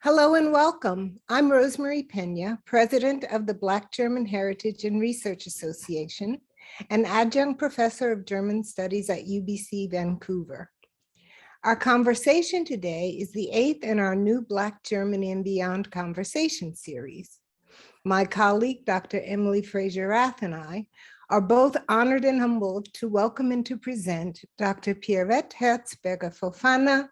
Hello and welcome. I'm Rosemary Pena, president of the Black German Heritage and Research Association, and adjunct professor of German Studies at UBC Vancouver. Our conversation today is the 8th in our new Black Germany and Beyond conversation series. My colleague, Dr. Emily Fraser-Rath, and I are both honored and humbled to welcome and to present Dr. Pierrette Herzberger-Fofana,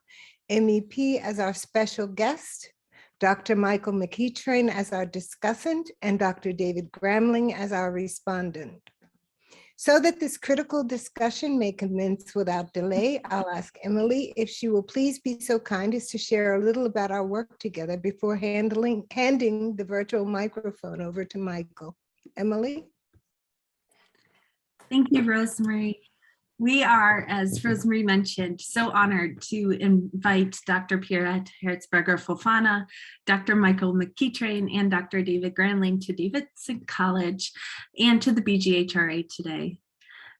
MEP, as our special guest, Dr. Michael McEachrain as our discussant, and Dr. David Gramling as our respondent. So that this critical discussion may commence without delay, I'll ask Emily if she will please be so kind as to share a little about our work together before handing the virtual microphone over to Michael. Emily? Thank you, Rosemary. We are, as Rosemary mentioned, so honored to invite Dr. Pierrette Herzberger-Fofana, Dr. Michael McEachrain, and Dr. David Gramling to Davidson College and to the BGHRA today.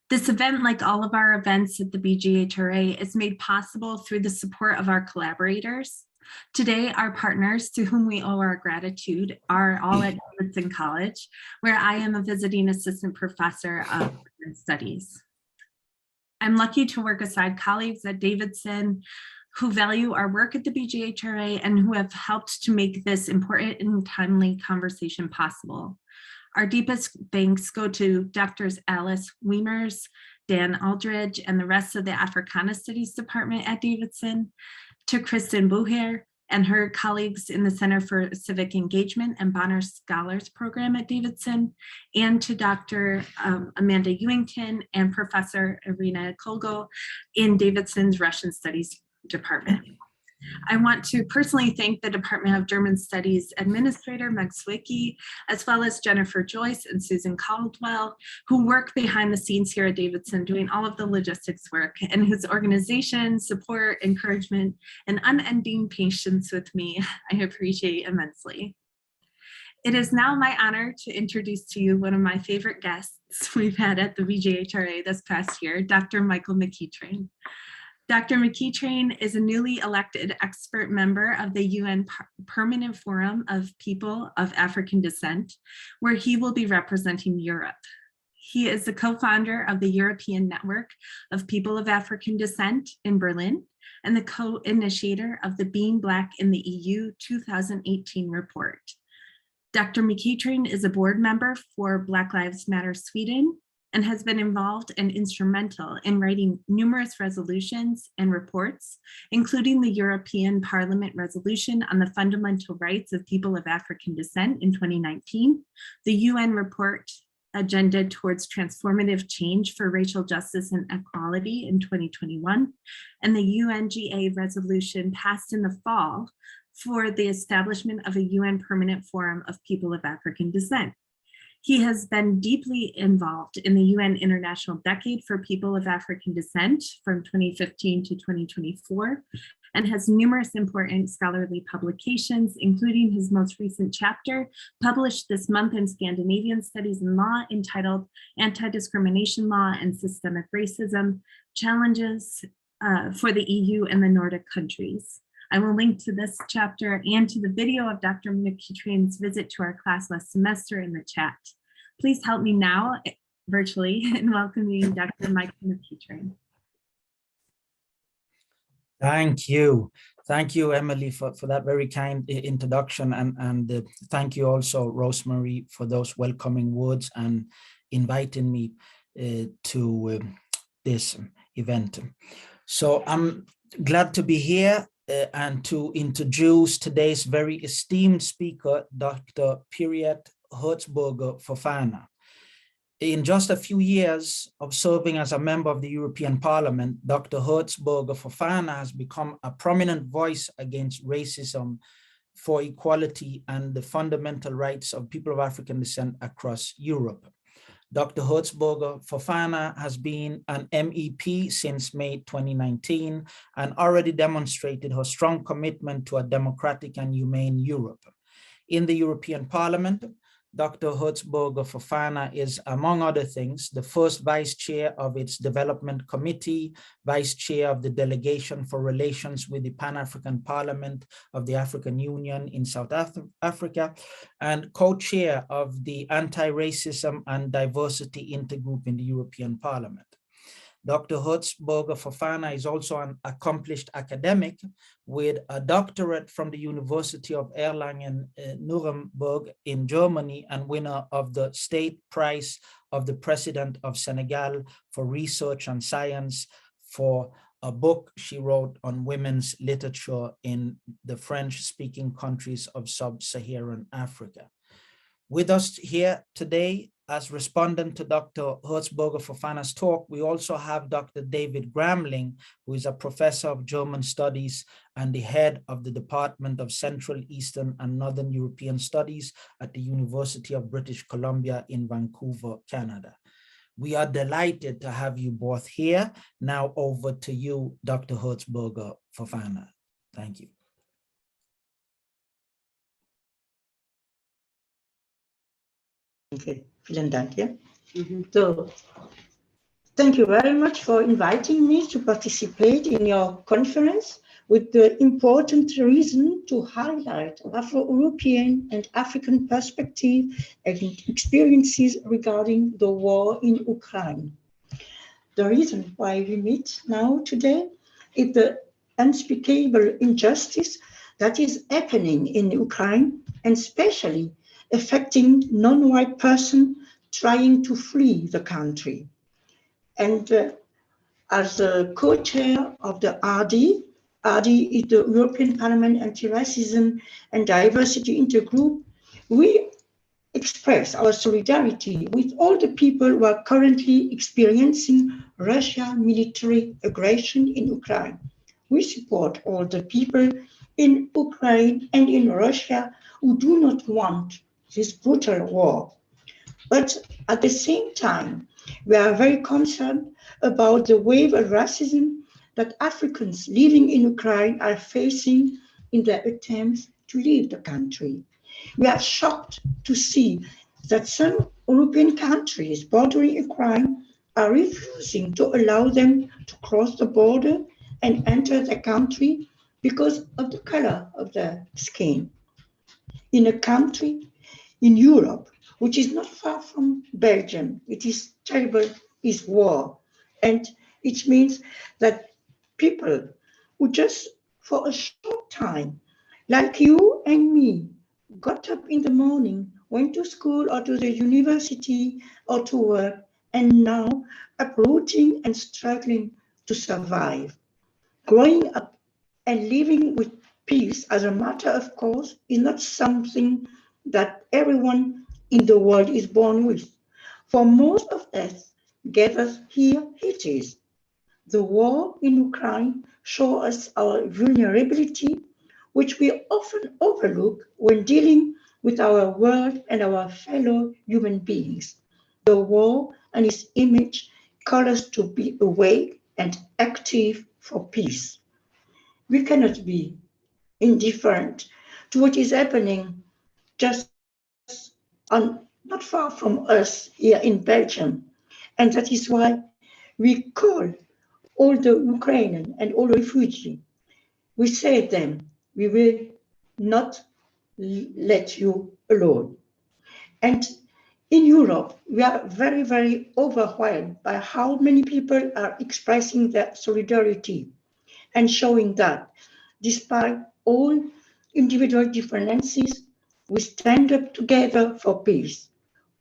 This event, like all of our events at the BGHRA, is made possible through the support of our collaborators. Today, our partners, to whom we owe our gratitude, are all at Davidson College, where I am a visiting assistant professor of studies. I'm lucky to work aside colleagues at Davidson who value our work at the BGHRA and who have helped to make this important and timely conversation possible. Our deepest thanks go to Drs. Alice Wiemers, Dan Aldridge, and the rest of the Africana Studies Department at Davidson, to Kristen Bucher and her colleagues in the Center for Civic Engagement and Bonner Scholars Program at Davidson, and to Dr. Amanda Ewington and Professor Irina Kolgo in Davidson's Russian Studies Department. I want to personally thank the Department of German Studies Administrator Meg Swicki, as well as Jennifer Joyce and Susan Caldwell, who work behind the scenes here at Davidson doing all of the logistics work, and whose organization, support, encouragement, and unending patience with me I appreciate immensely. It is now my honor to introduce to you one of my favorite guests we've had at the BGHRA this past year, Dr. Michael McEachrain. Dr. McEachrain is a newly elected expert member of the UN Permanent Forum of People of African Descent, where he will be representing Europe. He is the co-founder of the European Network of People of African Descent in Berlin and the co-initiator of the Being Black in the EU 2018 report. Dr. McEachrain is a board member for Black Lives Matter Sweden and has been involved and instrumental in writing numerous resolutions and reports, including the European Parliament resolution on the fundamental rights of people of African descent in 2019, the UN report Agenda Towards Transformative Change for Racial Justice and Equality in 2021, and the UNGA resolution passed in the fall for the establishment of a UN Permanent Forum of People of African Descent. He has been deeply involved in the UN International Decade for People of African Descent from 2015 to 2024, and has numerous important scholarly publications, including his most recent chapter published this month in Scandinavian Studies and Law entitled Anti-Discrimination Law and Systemic Racism, Challenges for the EU and the Nordic Countries. I will link to this chapter and to the video of Dr. McEachrain's visit to our class last semester in the chat. Please help me now, virtually, in welcoming Dr. Michael McEachrain. Thank you. Thank you, Emily, for that very kind introduction. And thank you also, Rosemary, for those welcoming words and inviting me to this event. So I'm glad to be here. And to introduce today's very esteemed speaker, Dr. Pierrette Herzberger-Fofana. In just a few years of serving as a member of the European Parliament, Dr. Herzberger-Fofana has become a prominent voice against racism, for equality and the fundamental rights of people of African descent across Europe. Dr. Herzberger-Fofana has been an MEP since May 2019 and already demonstrated her strong commitment to a democratic and humane Europe. In the European Parliament, Dr. Herzberger-Fofana is, among other things, the first vice chair of its development committee, vice chair of the delegation for relations with the Pan-African Parliament of the African Union in South Africa, and co-chair of the Anti-Racism and Diversity Intergroup in the European Parliament. Dr. Herzberger-Fofana is also an accomplished academic with a doctorate from the University of Erlangen-Nuremberg in Germany and winner of the State Prize of the President of Senegal for Research and Science for a book she wrote on women's literature in the French-speaking countries of sub-Saharan Africa. With us here today as respondent to Dr. Herzberger-Fofana's talk, we also have Dr. David Gramling, who is a professor of German studies and the head of the Department of Central, Eastern, and Northern European Studies at the University of British Columbia in Vancouver, Canada. We are delighted to have you both here. Now over to you, Dr. Herzberger-Fofana. Thank you. Okay, vielen Dank. Yeah. So, thank you very much for inviting me to participate in your conference with the important reason to highlight Afro-European and African perspective and experiences regarding the war in Ukraine. The reason why we meet now today is the unspeakable injustice that is happening in Ukraine, and especially affecting non-white persons trying to flee the country. And as a co-chair of the RD is the European Parliament Anti-Racism and Diversity Intergroup, we express our solidarity with all the people who are currently experiencing Russian military aggression in Ukraine. We support all the people in Ukraine and in Russia who do not want this brutal war. But at the same time, we are very concerned about the wave of racism that Africans living in Ukraine are facing in their attempts to leave the country. We are shocked to see that some European countries bordering Ukraine are refusing to allow them to cross the border and enter the country because of the color of their skin. In a country in Europe, which is not far from Belgium, it is terrible, is war. And it means that people who just for a short time, like you and me, got up in the morning, went to school or to the university or to work, and now uprooting and struggling to survive. Growing up and living with peace as a matter of course is not something that everyone in the world is born with. For most of us gathered here, it is. The war in Ukraine shows us our vulnerability, which we often overlook when dealing with our world and our fellow human beings. The war and its image call us to be awake and active for peace. We cannot be indifferent to what is happening just not far from us here in Belgium. And that is why we call all the Ukrainian and all refugees. We say to them, we will not let you alone. And in Europe, we are very, very overwhelmed by how many people are expressing their solidarity and showing that despite all individual differences, we stand up together for peace.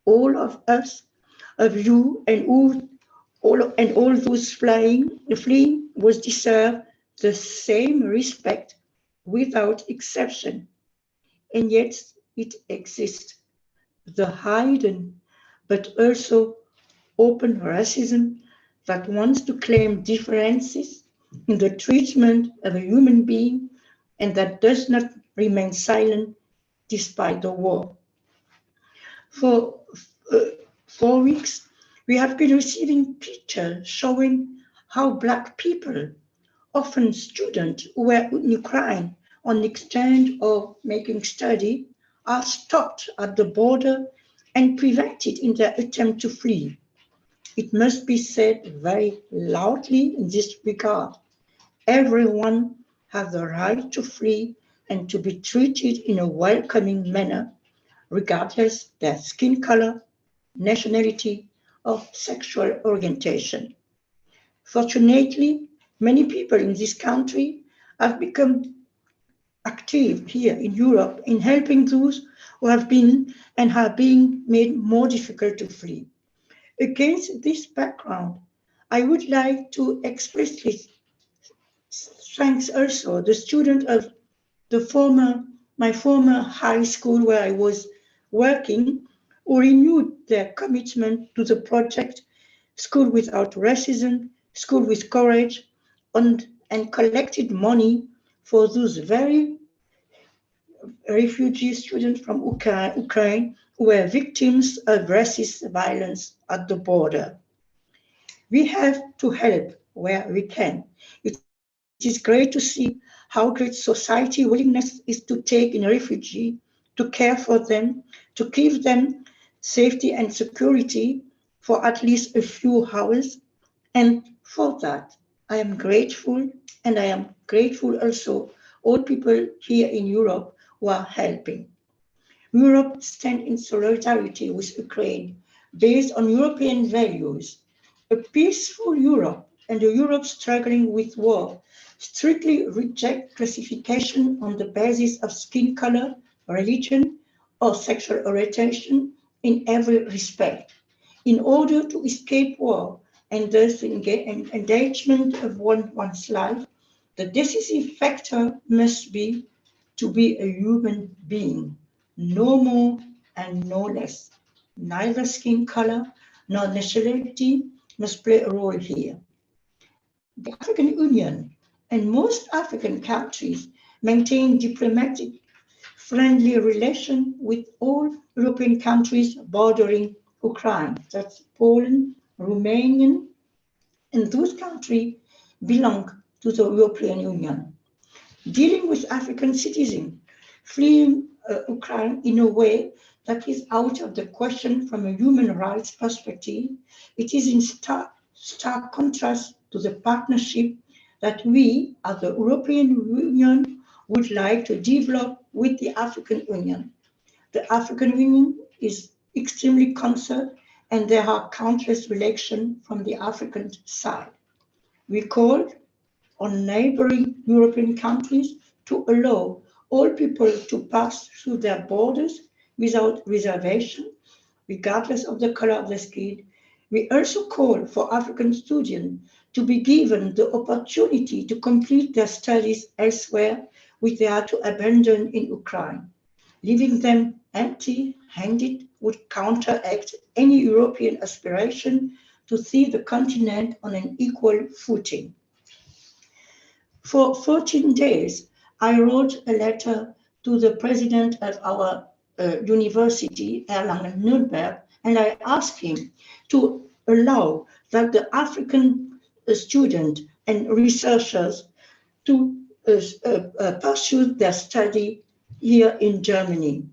All of us, of you and all those fleeing was deserve the same respect without exception. And yet it exists. The hidden but also open racism that wants to claim differences in the treatment of a human being and that does not remain silent despite the war. For 4 weeks, we have been receiving pictures showing how Black people, often students who were in Ukraine on exchange or making study, are stopped at the border and prevented in their attempt to flee. It must be said very loudly in this regard. Everyone has the right to flee and to be treated in a welcoming manner, regardless their skin color, nationality, or sexual orientation. Fortunately, many people in this country have become active here in Europe in helping those who have been and are being made more difficult to flee. Against this background, I would like to explicitly thank also the students of my former high school where I was working, who renewed their commitment to the project School Without Racism, School with Courage, and collected money for those very refugee students from Ukraine who were victims of racist violence at the border. We have to help where we can. It is great to see how great society willingness is to take in a refugee, to care for them, to give them safety and security for at least a few hours. And for that, I am grateful, and I am grateful also all people here in Europe who are helping. Europe stands in solidarity with Ukraine based on European values. A peaceful Europe and a Europe struggling with war strictly reject classification on the basis of skin color, religion, or sexual orientation in every respect. In order to escape war and thus engagement of one's life, the decisive factor must be to be a human being, no more and no less. Neither skin color nor nationality must play a role here. The African Union and most African countries maintain diplomatic, friendly relations with all European countries bordering Ukraine. That's Poland, Romania, and those countries belong to the European Union. Dealing with African citizens fleeing Ukraine in a way that is out of the question from a human rights perspective, it is in stark contrast to the partnership that we, as the European Union, would like to develop with the African Union. The African Union is extremely concerned, and there are countless relations from the African side. We called on neighboring European countries to allow all people to pass through their borders without reservation, regardless of the color of their skin. We also call for African students to be given the opportunity to complete their studies elsewhere, which they are to abandon in Ukraine. Leaving them empty-handed would counteract any European aspiration to see the continent on an equal footing. For 14 days, I wrote a letter to the president of our university, Erlangen-Nuremberg, and I asked him to allow that the African students and researchers to pursue their study here in Germany.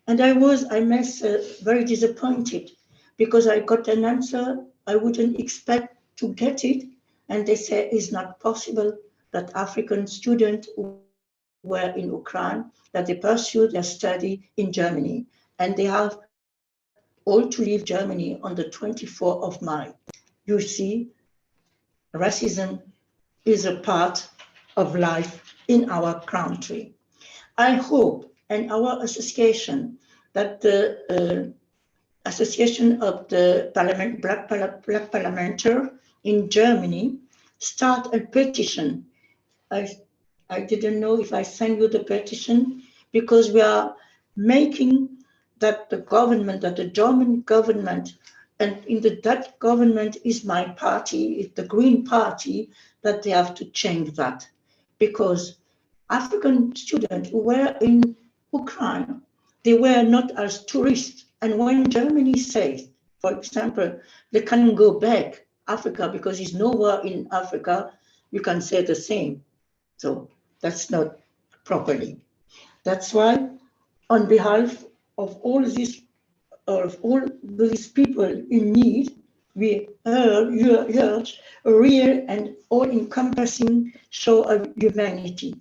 And I must very disappointed because I got an answer I wouldn't expect to get it, and they said it's not possible that African students who were in Ukraine, that they pursue their study in Germany, and they have all to leave Germany on the 24th of May. You see, racism is a part of life in our country. I hope, and our association, that the Association of the Black Parliamentarians in Germany start a petition. I didn't know if I send you the petition, because we are making that the government, that the German government, and in the Dutch government is my party, it's the Green Party, that they have to change that. Because African students who were in Ukraine, they were not as tourists. And when Germany says, for example, they can go back Africa because it's nowhere in Africa, you can say the same. So that's not properly. That's why, on behalf of all these of all these people in need, we heard a real and all-encompassing show of humanity.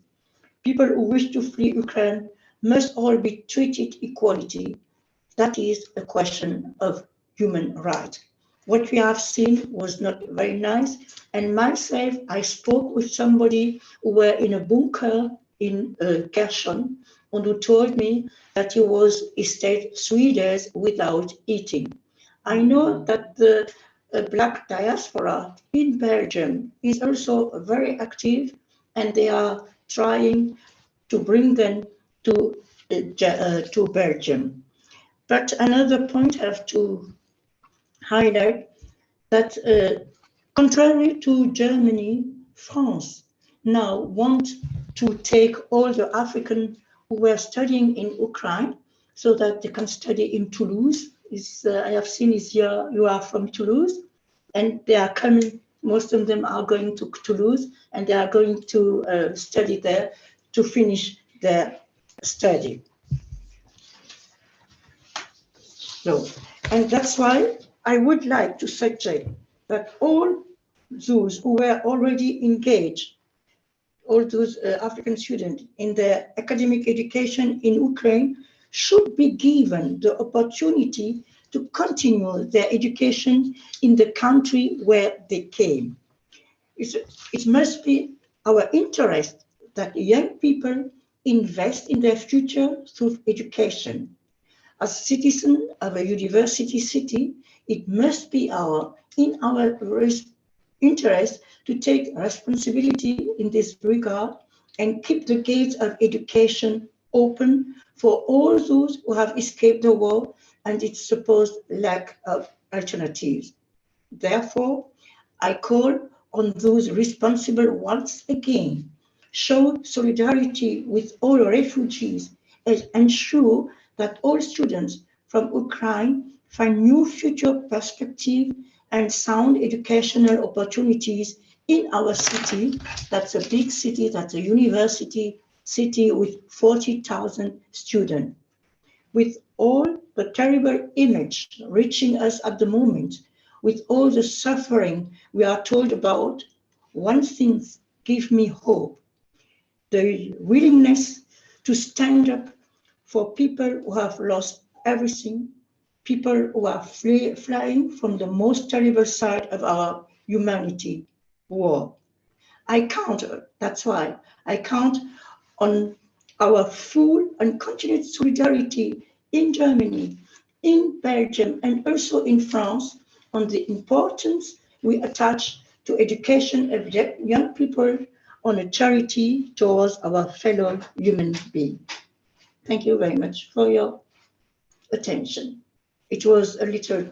People who wish to flee Ukraine must all be treated equally. That is a question of human rights. What we have seen was not very nice. And myself, I spoke with somebody who were in a bunker in Kherson, and who told me that he stayed 3 days without eating. I know that the Black diaspora in Belgium is also very active, and they are trying to bring them to Belgium. But another point I have to highlight that contrary to Germany, France now want to take all the Africans who were studying in Ukraine so that they can study in Toulouse. I have seen you are from Toulouse, and they are coming, most of them are going to Toulouse, and they are going to study there to finish their study. So, and that's why I would like to suggest that all those who were already engaged, all those African students in their academic education in Ukraine, should be given the opportunity to continue their education in the country where they came. It must be our interest that young people invest in their future through education. As citizens of a university city, it must be in our interest to take responsibility in this regard and keep the gates of education open for all those who have escaped the war and its supposed lack of alternatives. Therefore, I call on those responsible once again, show solidarity with all refugees and ensure that all students from Ukraine find new future perspective and sound educational opportunities in our city. That's a big city, that's a university city with 40,000 students. With all the terrible image reaching us at the moment, with all the suffering we are told about, one thing gives me hope: the willingness to stand up for people who have lost everything, people who are flying from the most terrible side of our humanity, war. That's why I count on our full and continued solidarity in Germany, in Belgium, and also in France on the importance we attach to education of young people on a charity towards our fellow human beings. Thank you very much for your attention. It was a little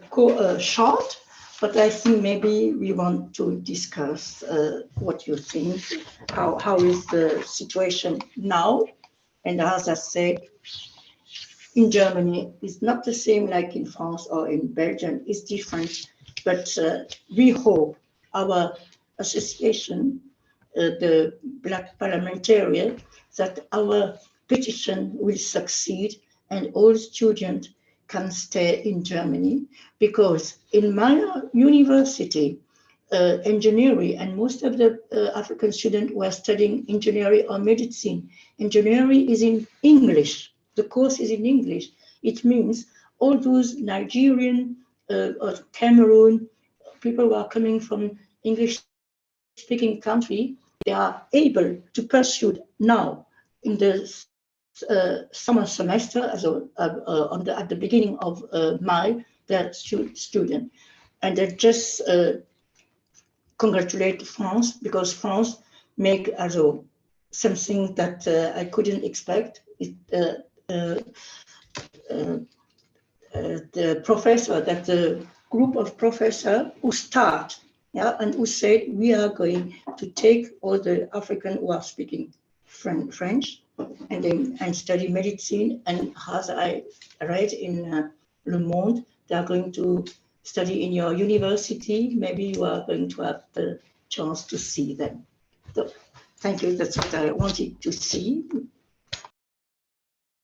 short, but I think maybe we want to discuss what you think, how is the situation now. And as I said, in Germany, it's not the same like in France or in Belgium, it's different. But we hope our association, the Black parliamentarian, that our petition will succeed and all students can stay in Germany, because in my university, engineering, and most of the African students were studying engineering or medicine. Engineering is in English. The course is in English. It means all those Nigerian or Cameroon people who are coming from English-speaking country, they are able to pursue now in the summer semester at the beginning of May, their student. And they just congratulate France, because France make also something that I couldn't expect. The professor, that the group of professors who start, and who said, we are going to take all the African who are speaking French and study medicine, and as I read in Le Monde, they are going to study in your university. Maybe you are going to have the chance to see them. So, thank you. That's what I wanted to see.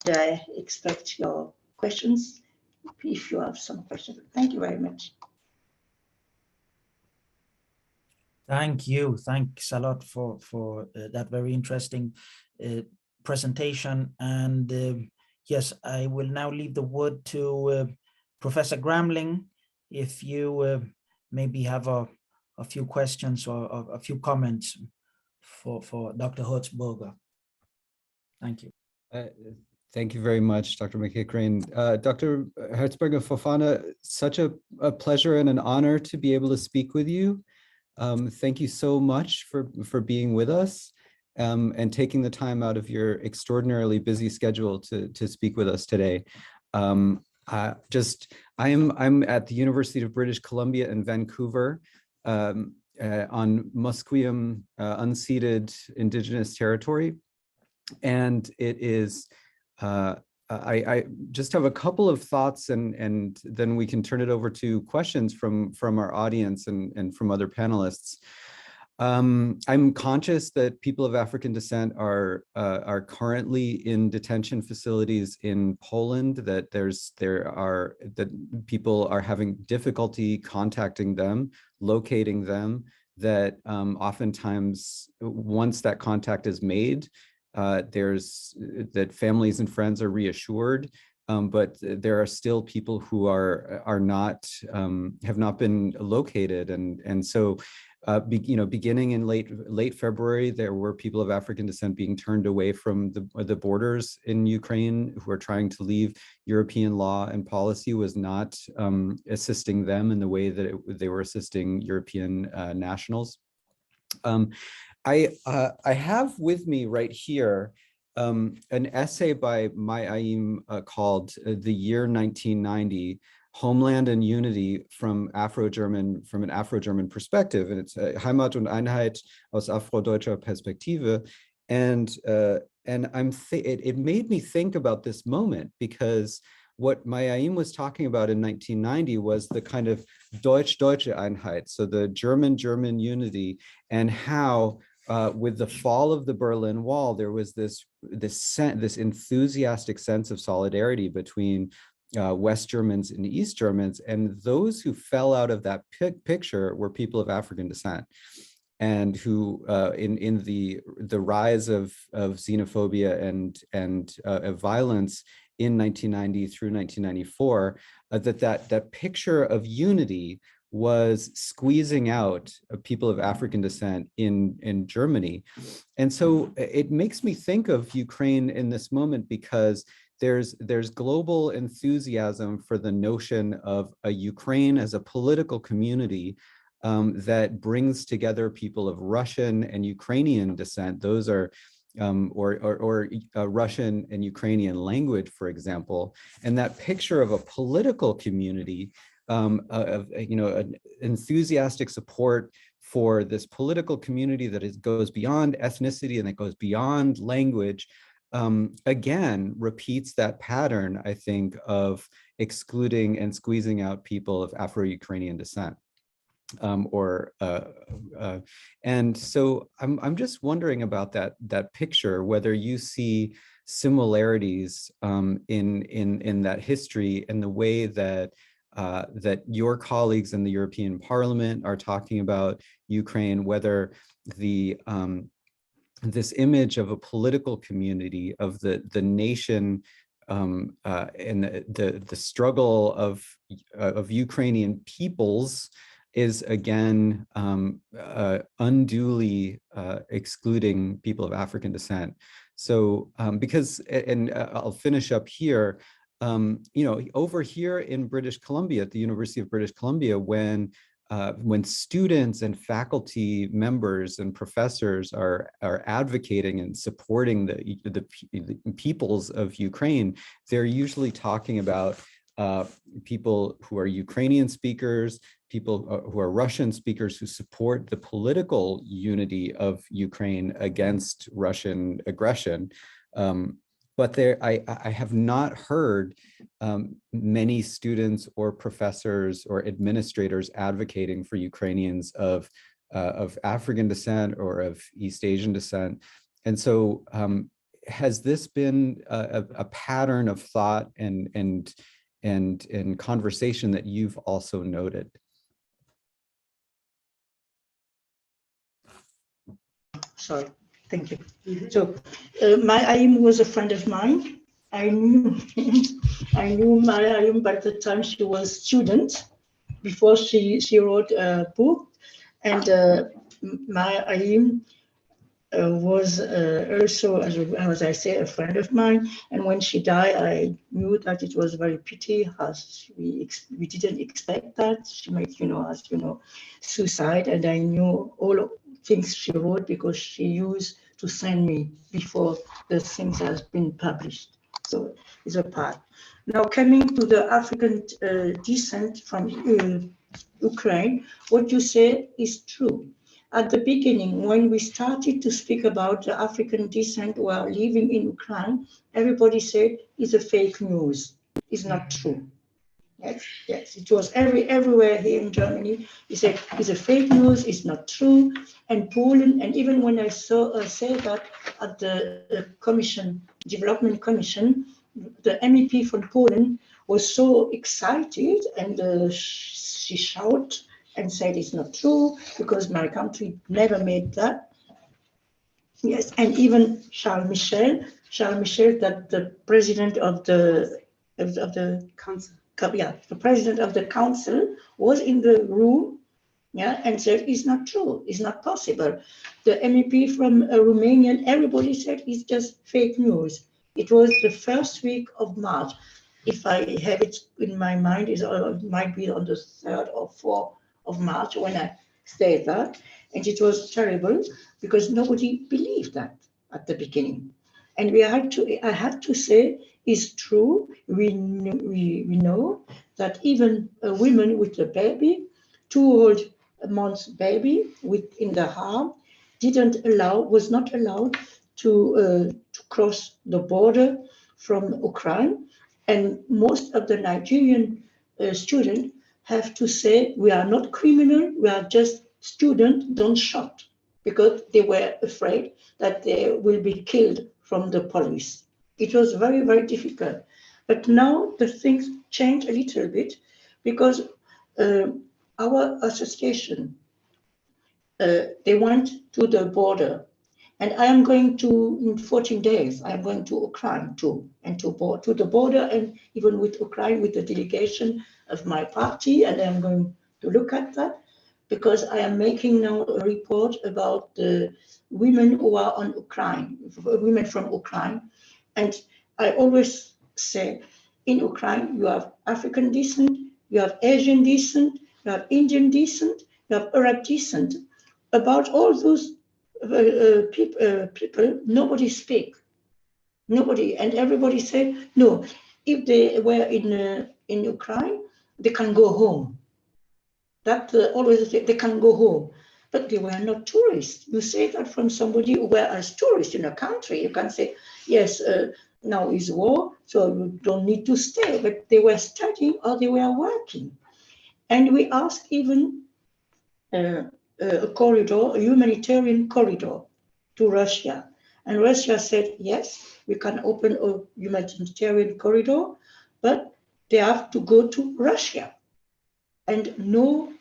I expect your questions if you have some questions. Thank you very much. Thank you. Thanks a lot for that very interesting presentation. And yes, I will now leave the word to Professor Gramling. If you maybe have a few questions or a few comments for Dr. Herzberger. Thank you. Thank you very much, Dr. McEachran. Dr. Herzberger-Fofana, such a pleasure and an honor to be able to speak with you. Thank you so much for being with us and taking the time out of your extraordinarily busy schedule to speak with us today. I'm at the University of British Columbia in Vancouver on Musqueam unceded Indigenous territory. And it is, I just have a couple of thoughts and then we can turn it over to questions from our audience and from other panelists. I'm conscious that people of African descent are currently in detention facilities in Poland, that people are having difficulty contacting them, locating them, that oftentimes once that contact is made, that families and friends are reassured, but there are still people who have not been located, and so beginning in late February, there were people of African descent being turned away from the borders in Ukraine who are trying to leave. European law and policy was not assisting them in the way that they were assisting European nationals. I have with me right here an essay by Mai Aim called "The Year 1990: Homeland and Unity from an Afro-German perspective," and it's Heimat und Einheit aus afrodeutscher Perspektive, and it made me think about this moment, because what Mai Aim was talking about in 1990 was the kind of Deutsch-Deutsche Einheit, so the German-German unity, and how with the fall of the Berlin Wall, there was this enthusiastic sense of solidarity between West Germans and East Germans, and those who fell out of that picture were people of African descent, and who in the rise of xenophobia and of violence in 1990 through 1994, that picture of unity was squeezing out people of African descent in Germany. And so it makes me think of Ukraine in this moment, because there's global enthusiasm for the notion of a Ukraine as a political community that brings together people of Russian and Ukrainian descent. Those are or Russian and Ukrainian language, for example, and that picture of a political community of an enthusiastic support for this political community that goes beyond ethnicity and that goes beyond language, again repeats that pattern, I think, of excluding and squeezing out people of Afro-Ukrainian descent. And so I'm just wondering about that picture, whether you see similarities in that history and the way that that your colleagues in the European Parliament are talking about Ukraine, whether this image of a political community, of the nation, and the struggle of Ukrainian peoples is again unduly excluding people of African descent. So because, and I'll finish up here, over here in British Columbia, at the University of British Columbia, when students and faculty members and professors are advocating and supporting the peoples of Ukraine, they're usually talking about people who are Ukrainian speakers, people who are Russian speakers who support the political unity of Ukraine against Russian aggression. But I have not heard many students or professors or administrators advocating for Ukrainians of African descent or of East Asian descent. And so has this been a pattern of thought and and conversation that you've also noted. Sorry, thank you. So my Ayim was a friend of mine. I knew my Ayim by the time she was a student, before she wrote a book. And my Ayim was also, as I say, a friend of mine. And when she died, I knew that it was very pity, as we didn't expect that. She made, as you know, suicide. And I knew all of things she wrote because she used to send me before the things has been published. So it's a part. Now coming to the African descent from Ukraine, what you say is true. At the beginning, when we started to speak about the African descent while living in Ukraine, everybody said it's a fake news. It's not true. Yes, it was everywhere here in Germany. He said it's a fake news. It's not true. And Poland, and even when I say that at the development commission, the MEP from Poland was so excited, and she shouted and said it's not true because my country never made that. Yes, and even Charles Michel, that the president of the council, the president of the council was in the room, and said it's not true, it's not possible. The MEP from Romania, everybody said it's just fake news. It was the first week of March. If I have it in my mind, it might be on the 3rd or 4th of March when I said that. And it was terrible because nobody believed that at the beginning. And I had to say, it's true. We know that even a woman with a baby, 2 months baby in the arm, was not allowed to cross the border from Ukraine. And most of the Nigerian students have to say, we are not criminal, we are just students, don't shoot, because they were afraid that they will be killed from the police. It was very, very difficult. But now the things change a little bit because our association, they went to the border. And I am going to, in 14 days, I am going to Ukraine too, and to the border, and even with Ukraine, with the delegation of my party, and I'm going to look at that, because I am making now a report about the women who are on Ukraine, women from Ukraine. And I always say, in Ukraine, you have African descent, you have Asian descent, you have Indian descent, you have Arab descent. About all those people, nobody speak. Nobody, and everybody said, no, if they were in Ukraine, they can go home. That always say, they can go home. But they were not tourists. You say that from somebody who were as tourists in a country. You can say, yes, now is war, so you don't need to stay. But they were studying or they were working. And we asked even a corridor, a humanitarian corridor to Russia. And Russia said, yes, we can open a humanitarian corridor, but they have to go to Russia. And no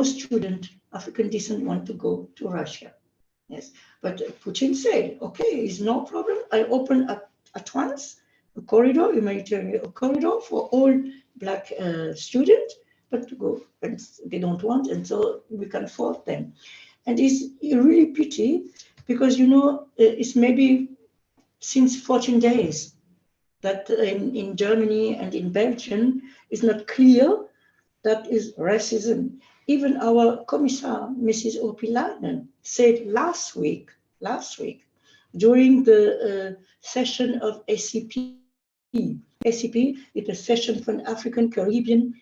student, African descent, want to go to Russia. Yes, but Putin said, okay, it's no problem. I open at once a corridor, humanitarian corridor for all Black students, but to go, and they don't want, and so we can force them. And it's really pity because, it's maybe since 14 days that in Germany and in Belgium it's not clear that is racism. Even our Commissar, Mrs. Opilainen, said last week, during the session of ACP. ACP is a session for African, Caribbean,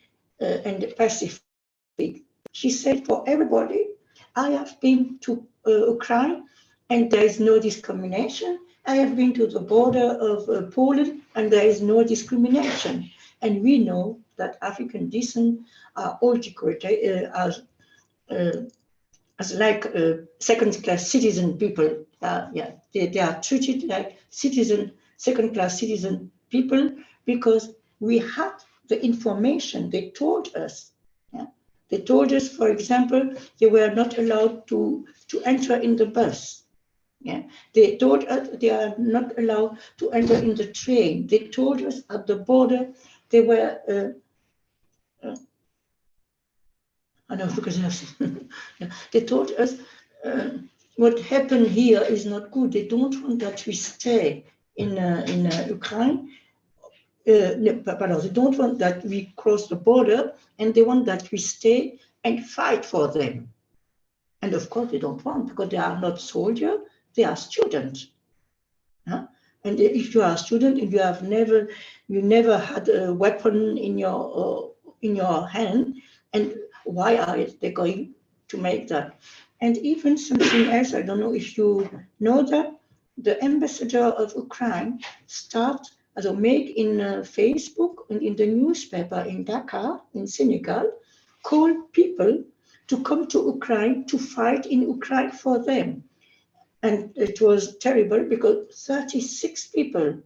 and the Pacific. She said, for everybody, I have been to Ukraine and there is no discrimination. I have been to the border of Poland and there is no discrimination. And we know that African descent are all decorated as like second-class citizen people. They are treated like second-class citizen people because we had the information. They told us. Yeah? They told us, for example, they were not allowed to enter in the bus. Yeah? They told us they are not allowed to enter in the train. They told us at the border they were. I know because they told us what happened here is not good. They don't want that we stay in Ukraine. Pardon, they don't want that we cross the border, and they want that we stay and fight for them. And of course, they don't want, because they are not soldiers; they are students. Huh? And if you are a student and you never had a weapon in your hand, and why are they going to make that? And even something else, I don't know if you know that, the ambassador of Ukraine make in Facebook and in the newspaper in Dakar, in Senegal, call people to come to Ukraine to fight in Ukraine for them. And it was terrible because 36 people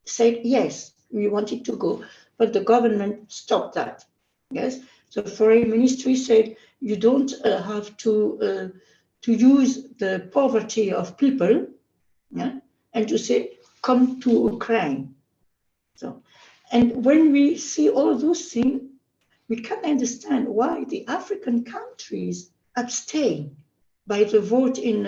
said, yes, we wanted to go, but the government stopped that. Yes, the foreign ministry said, you don't have to use the poverty of people, yeah, and to say, come to Ukraine. So, and when we see all those things, we can understand why the African countries abstain by the vote in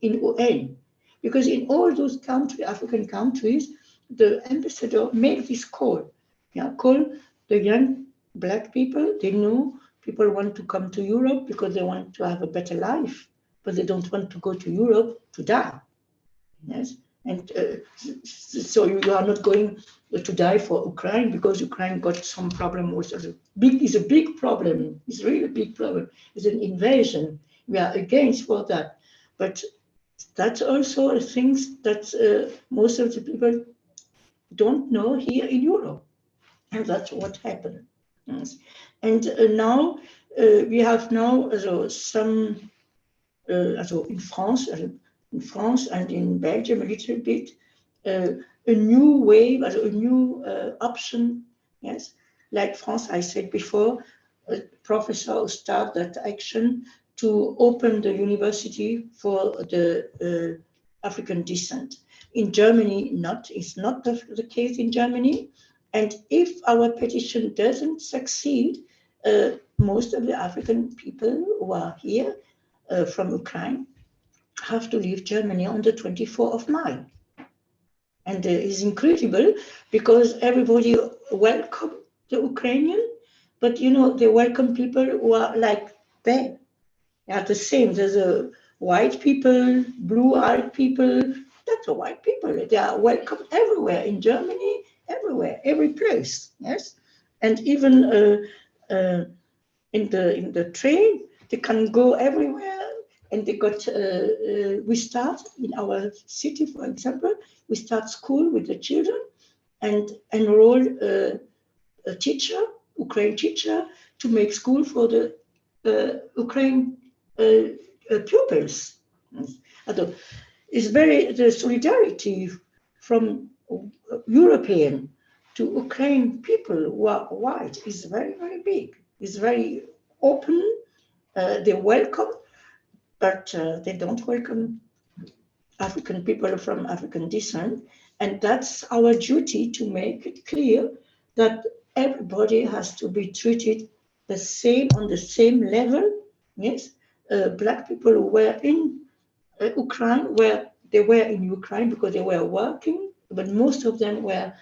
UN, because in all those African countries, the ambassador made this call, call the young Black people. They know people want to come to Europe because they want to have a better life, but they don't want to go to Europe to die. Yes, and so you are not going to die for Ukraine because Ukraine got some problem with it's a big problem. It's really a big problem. It's an invasion. We are against for that, but that's also things that most of the people don't know here in Europe, and that's what happened. Yes. And now we have now some in France and in Belgium a little bit, a new wave, a new option. Yes, like France, I said before, a professor start that action to open the university for the African descent. In Germany, it's not the case in Germany. And if our petition doesn't succeed, most of the African people who are here from Ukraine have to leave Germany on the 24th of May. And it's incredible because everybody welcome the Ukrainian, but they welcome people who are like them. They are the same. There's a white people, blue-eyed people. That's the white people. They are welcome everywhere in Germany, everywhere, every place. Yes, and even in the train, they can go everywhere. And they got, we start in our city, for example, we start school with the children and enroll a teacher, Ukraine teacher, to make school for the Ukraine pupils. It's the solidarity from European to Ukraine people who are white is very, very big. It's very open, they welcome, but they don't welcome African people from African descent. And that's our duty to make it clear that everybody has to be treated the same, on the same level. Yes, Black people who were in Ukraine, where they were in Ukraine because they were working, but most of them were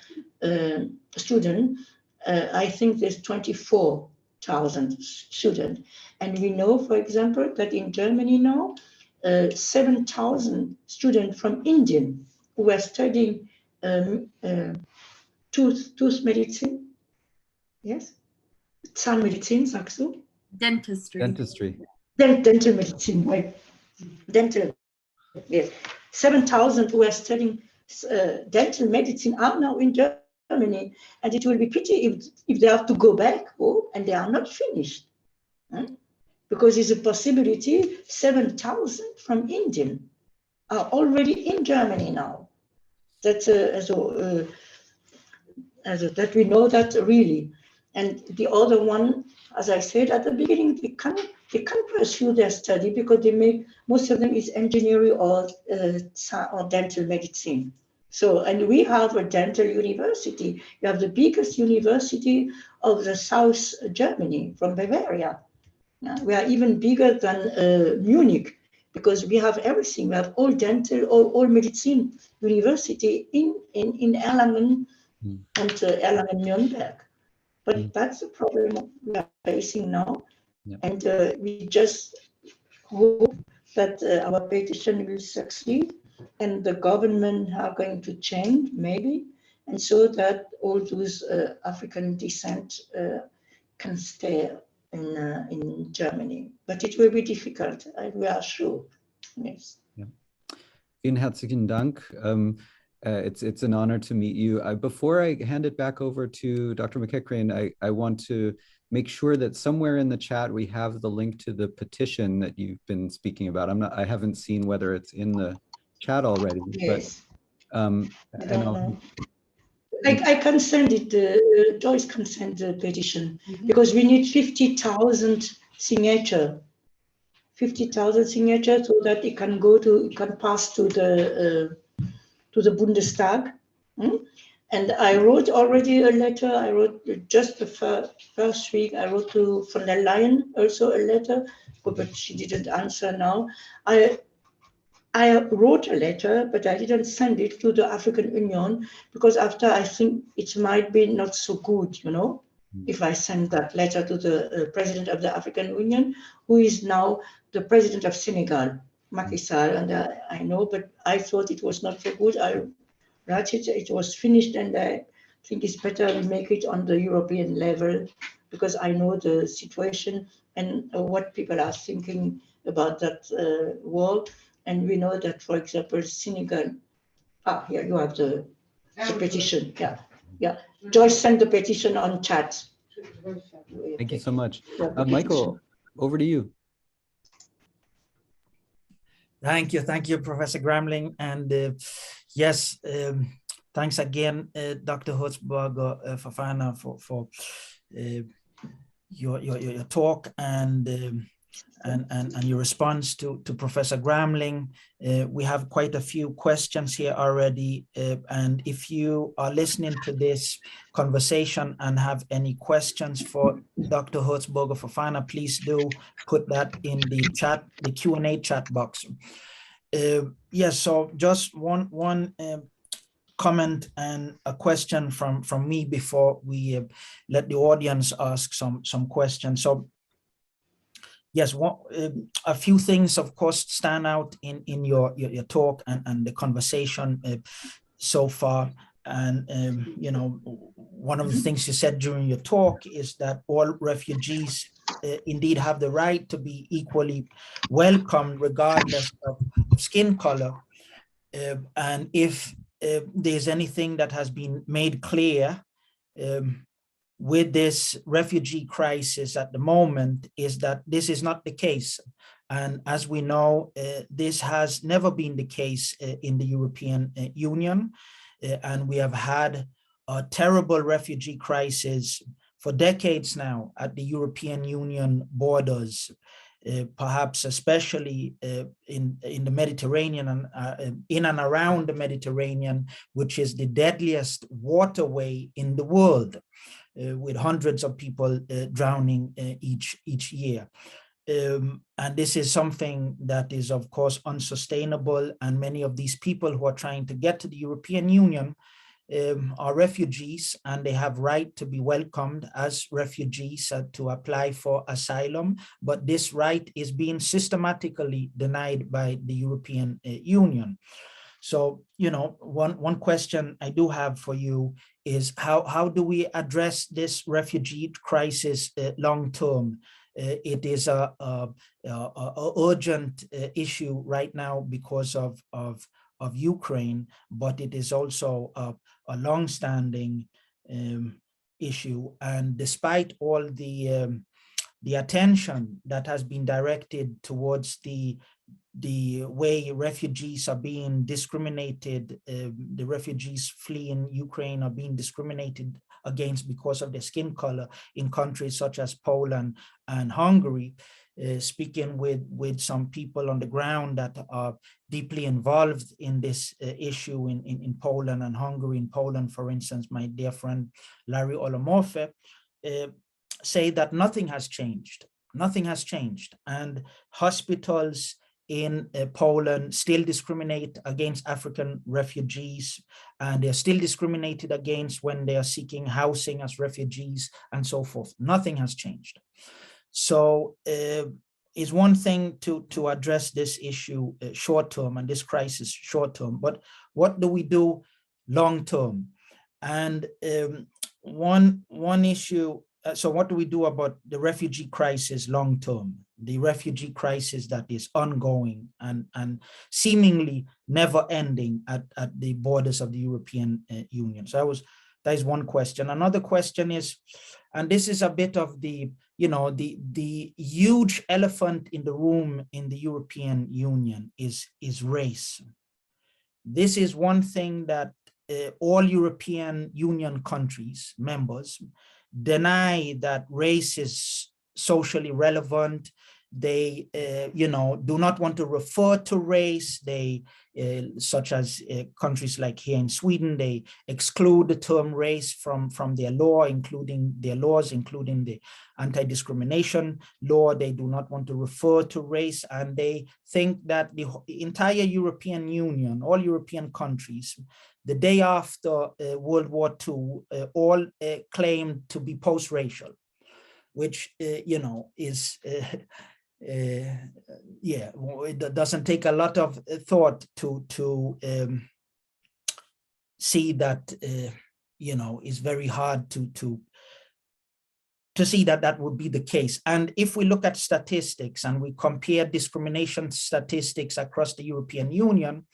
students. I think there's 24,000 students. And we know, for example, that in Germany now, 7,000 students from India who were studying tooth medicine. Yes? Zahnmedizin, sagst du? Dentistry. Dental medicine, right? Dental, yes. 7,000 who are studying dental medicine are now in Germany, and it will be pity if they have to go back home and they are not finished. Huh? Because it's a possibility 7,000 from India are already in Germany now. That's that we know that really. And the other one, as I said at the beginning, they can't pursue their study because most of them is engineering or dental medicine. So, and we have a dental university. We have the biggest university of the South Germany, from Bavaria. We are even bigger than Munich, because we have everything. We have all dental, all medicine university in Erlangen and Erlangen-Nuremberg. But that's the problem we are facing now. Yeah. And we just hope that our petition will succeed and the government are going to change, maybe, and so that all those African descent can stay in Germany. But it will be difficult, we are sure. Yes. Yeah. Vielen herzlichen Dank. It's an honor to meet you. Before I hand it back over to Dr. McEachran, I want to make sure that somewhere in the chat we have the link to the petition that you've been speaking about. I haven't seen whether it's in the chat already. Yes. But I don't know. I can send it. Joyce can send the petition because we need 50,000 signatures. 50,000 signatures so that it can pass to the Bundestag. And I wrote already a letter. I wrote just the first week. I wrote to von der Leyen also a letter, but she didn't answer now. I wrote a letter, but I didn't send it to the African Union because after I think it might be not so good, you know, if I send that letter to the president of the African Union, who is now the president of Senegal, Macky Sall, and I know, but I thought it was not so good. I wrote it, it was finished, and I think it's better we make it on the European level because I know the situation and what people are thinking about that war. And we know that, for example, Senegal, here you have the petition. Yeah. Joyce sent the petition on chat. Thank you so much. Michael, over to you. Thank you, Professor Gramling. And thanks again, Dr. Herzberger-Fofana, for your talk and your response to Professor Gramling. We have quite a few questions here already. And if you are listening to this conversation and have any questions for Dr. Herzberger-Fofana, please do put that in the chat, the Q&A chat box. So just one comment and a question from me before we let the audience ask some questions. So yes, a few things, of course, stand out in your talk and the conversation so far. And, one of the things you said during your talk is that all refugees indeed have the right to be equally welcomed, regardless of skin color. And if there's anything that has been made clear with this refugee crisis at the moment, is that this is not the case. And as we know, this has never been the case in the European Union. And we have had a terrible refugee crisis for decades now at the European Union borders, perhaps especially in the Mediterranean and in and around the Mediterranean, which is the deadliest waterway in the world. With hundreds of people drowning each year. And this is something that is, of course, unsustainable. And many of these people who are trying to get to the European Union are refugees, and they have right to be welcomed as refugees to apply for asylum. But this right is being systematically denied by the European Union. So, one question I do have for you is how do we address this refugee crisis long term? It is a urgent issue right now because of Ukraine, but it is also a long-standing issue. And despite all the the attention that has been directed towards the way refugees are being discriminated, the refugees fleeing Ukraine are being discriminated against because of their skin color in countries such as Poland and Hungary. Speaking with some people on the ground that are deeply involved in this issue in Poland and Hungary. In Poland, for instance, my dear friend Larry Olomorfe, say that nothing has changed. Nothing has changed. And hospitals in Poland still discriminate against African refugees, and they're still discriminated against when they are seeking housing as refugees and so forth. Nothing has changed. So it's one thing to address this issue short term and this crisis short term, but what do we do long term? And one issue, so what do we do about the refugee crisis long term? The refugee crisis that is ongoing and seemingly never ending at the borders of the European Union. So that is one question. Another question is, and this is a bit of the huge elephant in the room in the European Union is race. This is one thing that all European Union countries, members, deny that race is socially relevant. They, do not want to refer to race. They, such as countries like here in Sweden, they exclude the term race from their law, including their laws, including the anti-discrimination law. They do not want to refer to race, and they think that the entire European Union, all European countries, the day after World War II, all claimed to be post-racial, which, is, it doesn't take a lot of thought to see that, it's very hard to see that would be the case. And if we look at statistics and we compare discrimination statistics across the European Union,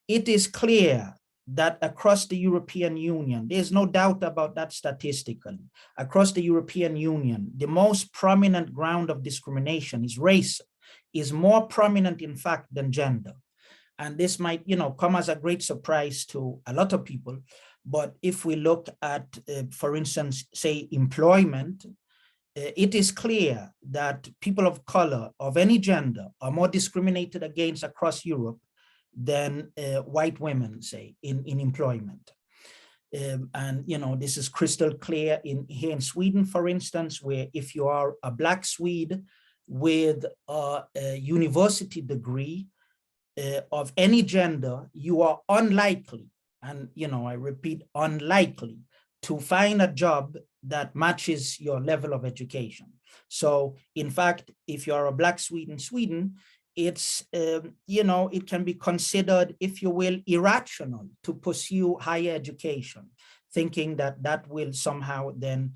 it is clear that across the European Union, there's no doubt about that statistically, across the European Union, the most prominent ground of discrimination is race, is more prominent in fact than gender. And this might, come as a great surprise to a lot of people. But if we look at, for instance, say employment, it is clear that people of color of any gender are more discriminated against across Europe than white women, say, in employment. And, this is crystal clear here in Sweden, for instance, where if you are a Black Swede with a university degree of any gender, you are unlikely, and, I repeat, unlikely to find a job that matches your level of education. So, in fact, if you are a Black Swede in Sweden, it's, it can be considered, if you will, irrational to pursue higher education, thinking that will somehow then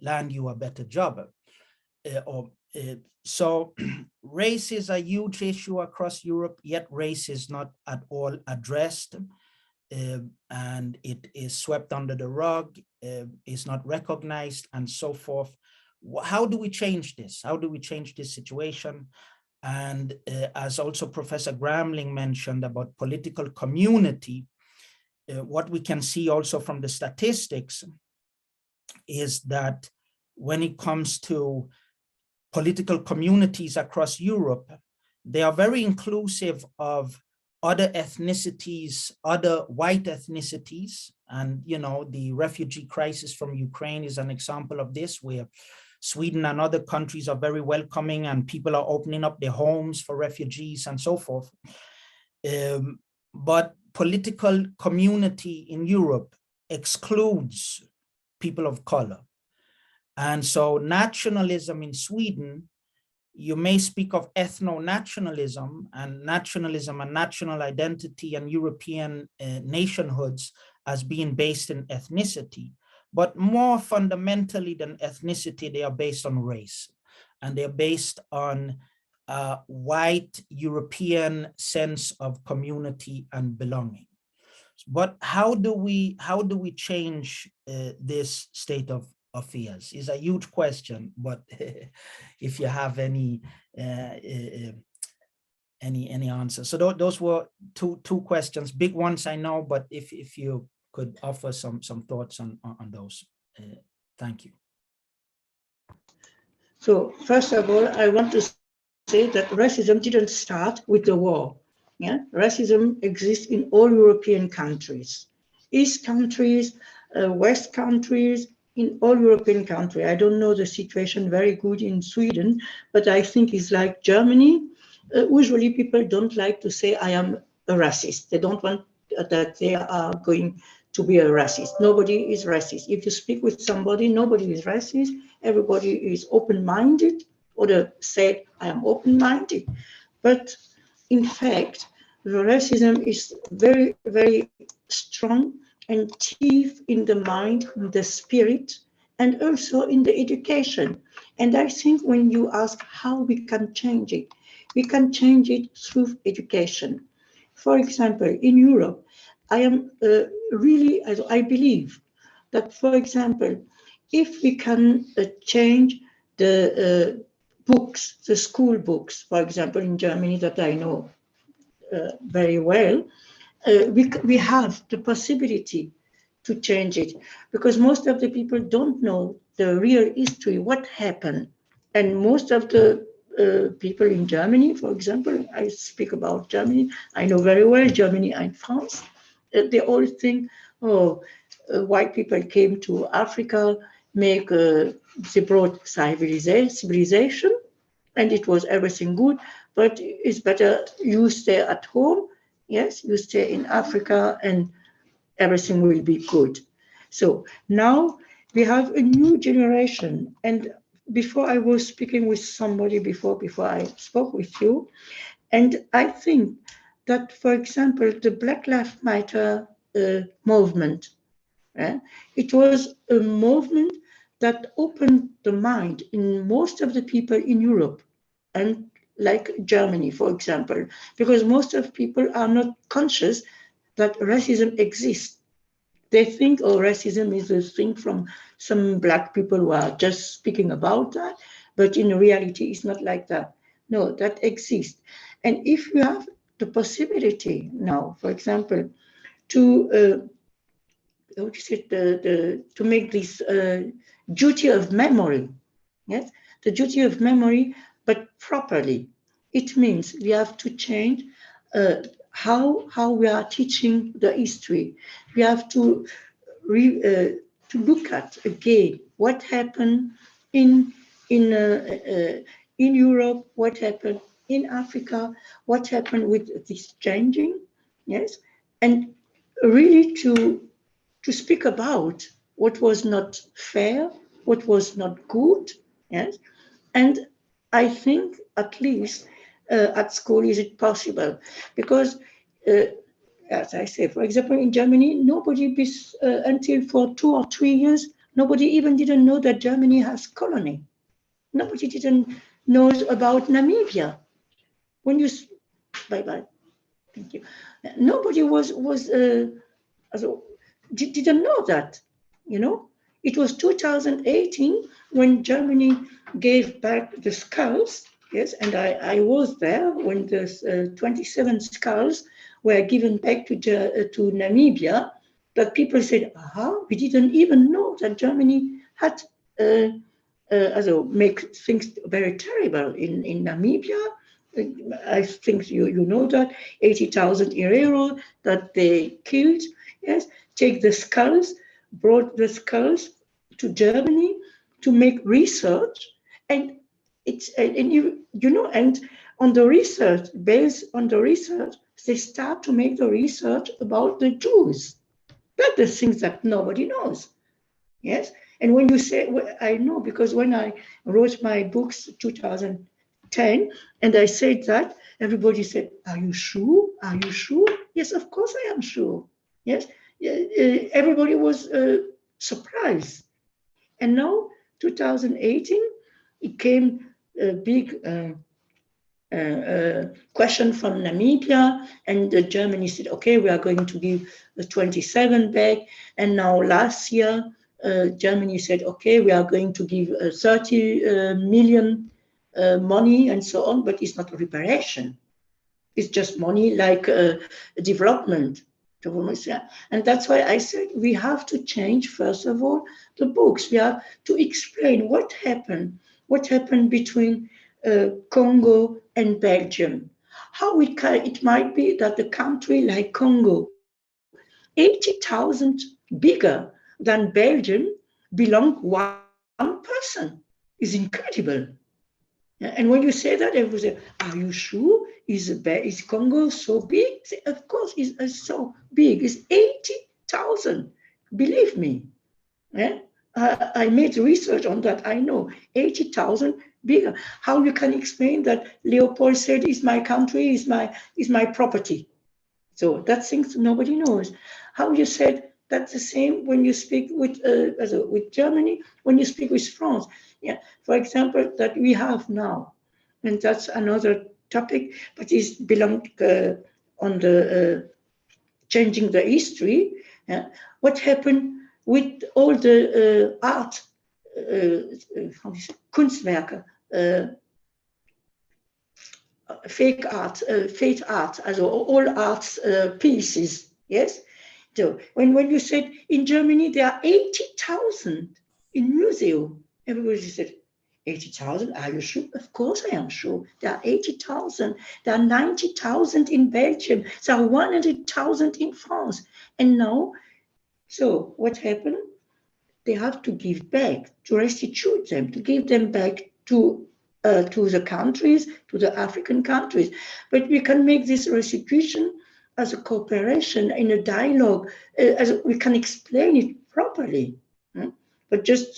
land you a better job. So race is a huge issue across Europe, yet race is not at all addressed, and it is swept under the rug, is not recognized, and so forth. How do we change this? How do we change this situation? And as also Professor Gramling mentioned about political community, what we can see also from the statistics is that when it comes to political communities across Europe, they are very inclusive of other ethnicities, other white ethnicities. And, the refugee crisis from Ukraine is an example of this, where Sweden and other countries are very welcoming and people are opening up their homes for refugees and so forth. But political community in Europe excludes people of color. And so nationalism in Sweden, you may speak of ethno-nationalism and national identity and European nationhoods as being based in ethnicity. But more fundamentally than ethnicity, they are based on race, and they're based on a white European sense of community and belonging. But how do we change this state of affairs? It's a huge question, but if you have any answers. So those were two questions, big ones, I know, but if you could offer some thoughts on those, thank you. So first of all, I want to say that racism didn't start with the war. Yeah, racism exists in all European countries, East countries, West countries, in all European countries. I don't know the situation very good in Sweden, but I think it's like Germany. Usually people don't like to say I am a racist. They don't want that they are going to be a racist. Nobody is racist. If you speak with somebody, nobody is racist. Everybody is open-minded, or they say I am open-minded. But in fact, racism is very, very strong and deep in the mind, in the spirit, and also in the education. And I think when you ask how we can change it, we can change it through education. For example, in Europe, I am I believe that, for example, if we can change the books, the school books, for example, in Germany that I know very well, we have the possibility to change it, because most of the people don't know the real history, what happened. And most of the people in Germany, for example, I speak about Germany, I know very well Germany and France, they all think, oh, white people came to Africa, they brought civilization, and it was everything good, but it's better you stay at home. Yes, you stay in Africa and everything will be good. So now we have a new generation. And before I was speaking with somebody before I spoke with you, and I think that, for example, the Black Lives Matter movement, it was a movement that opened the mind in most of the people in Europe, and like Germany, for example, because most of people are not conscious that racism exists. They think, oh, racism is a thing from some Black people who are just speaking about that, but in reality, it's not like that. No, that exists. And if you have the possibility now, for example, to to make this duty of memory, yes, the duty of memory, but properly. It means we have to change how we are teaching the history. We have to look at again what happened in Europe, what happened in Africa, what happened with this changing, yes, and really to speak about what was not fair, what was not good, yes, and I think at least at school is it possible, because as I say, for example, in Germany, nobody until for 2 or 3 years, nobody even didn't know that Germany has colony. Nobody didn't know about Namibia. When you, bye, thank you. Nobody didn't know that, you know. It was 2018 when Germany gave back the skulls, yes, and I was there when the 27 skulls were given back to Namibia, that people said, we didn't even know that Germany had make things very terrible in Namibia. I think you know that 80,000 Herero that they killed. Yes, take the skulls, brought the skulls to Germany to make research, and and on the research, based on the research, they start to make the research about the Jews. That's the things that nobody knows. Yes, and when you say, well, I know, because when I wrote my books 2010, and I said that, everybody said, are you sure? Are you sure? Yes, of course I am sure. Yes, everybody was surprised. And now, 2018, it came a big question from Namibia, and Germany said, okay, we are going to give the 27 back. And now last year, Germany said, okay, we are going to give 30 million money and so on, but it's not reparation. It's just money like development. And that's why I said we have to change, first of all, the books. We have to explain what happened between Congo and Belgium. How it might be that a country like Congo, 80,000 bigger than Belgium, belong one person. Is incredible. And when you say that, everyone say, are you sure? Is Congo so big? Say, of course, it's so big. It's 80,000. Believe me. Yeah? I made research on that. I know 80,000 bigger. How you can explain that Leopold said, is my country, is my property. So that's things nobody knows. How you said that's the same when you speak with Germany, when you speak with France. Yeah, for example, that we have now, and that's another topic, but it belongs on the changing the history. Yeah? What happened with all the art, Kunstwerke, fake art, also all arts pieces, yes? So when you said in Germany there are 80,000 in museum, everybody said, 80,000, are you sure? Of course I am sure. There are 80,000. There are 90,000 in Belgium. There are 100,000 in France. And now, so what happened? They have to give back, to restitute them, to give them back to the countries, to the African countries. But we can make this restitution as a cooperation in a dialogue, as we can explain it properly. But just,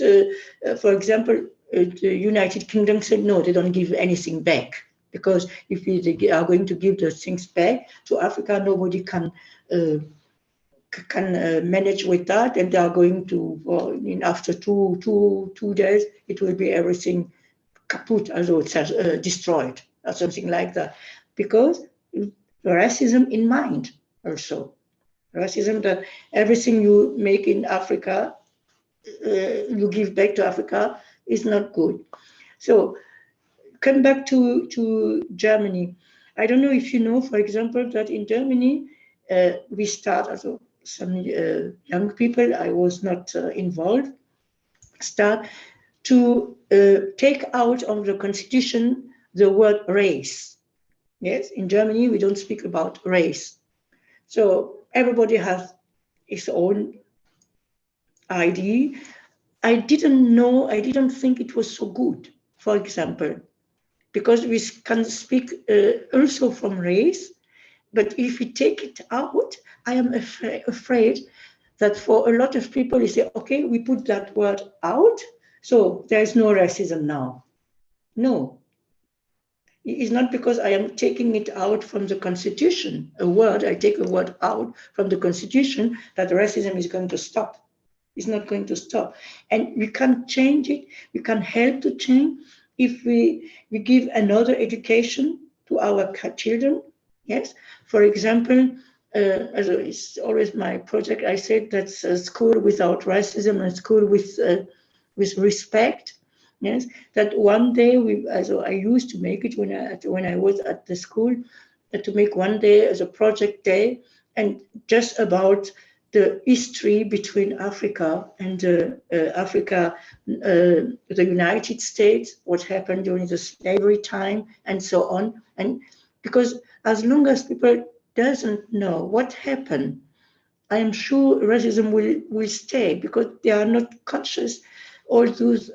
for example, the United Kingdom said, no, they don't give anything back. Because if they are going to give those things back to Africa, nobody can manage with that, and they are going to, after two days, it will be everything kaput, also destroyed, or something like that. Because racism in mind also. Racism that everything you make in Africa, you give back to Africa is not good. So come back to Germany. I don't know if you know, for example, that in Germany, we start, also some young people, I was not involved, start to take out of the constitution the word race. Yes, in Germany, we don't speak about race. So everybody has his own ID. I didn't think it was so good, for example, because we can speak also from race, but if we take it out, I am afraid that for a lot of people, you say, okay, we put that word out, so there is no racism now. No. It's not because I am taking it out from the Constitution, I take a word out from the Constitution, that racism is going to stop. It's not going to stop. And we can change it, we can help to change if we give another education to our children. Yes, for example, it's always my project, I said that's a school without racism, and school with respect. Yes, that one day I used to make it when I was at the school, to make one day as a project day, and just about the history between Africa and the United States, what happened during the slavery time, and so on. And because as long as people doesn't know what happened, I am sure racism will stay, because they are not conscious. All those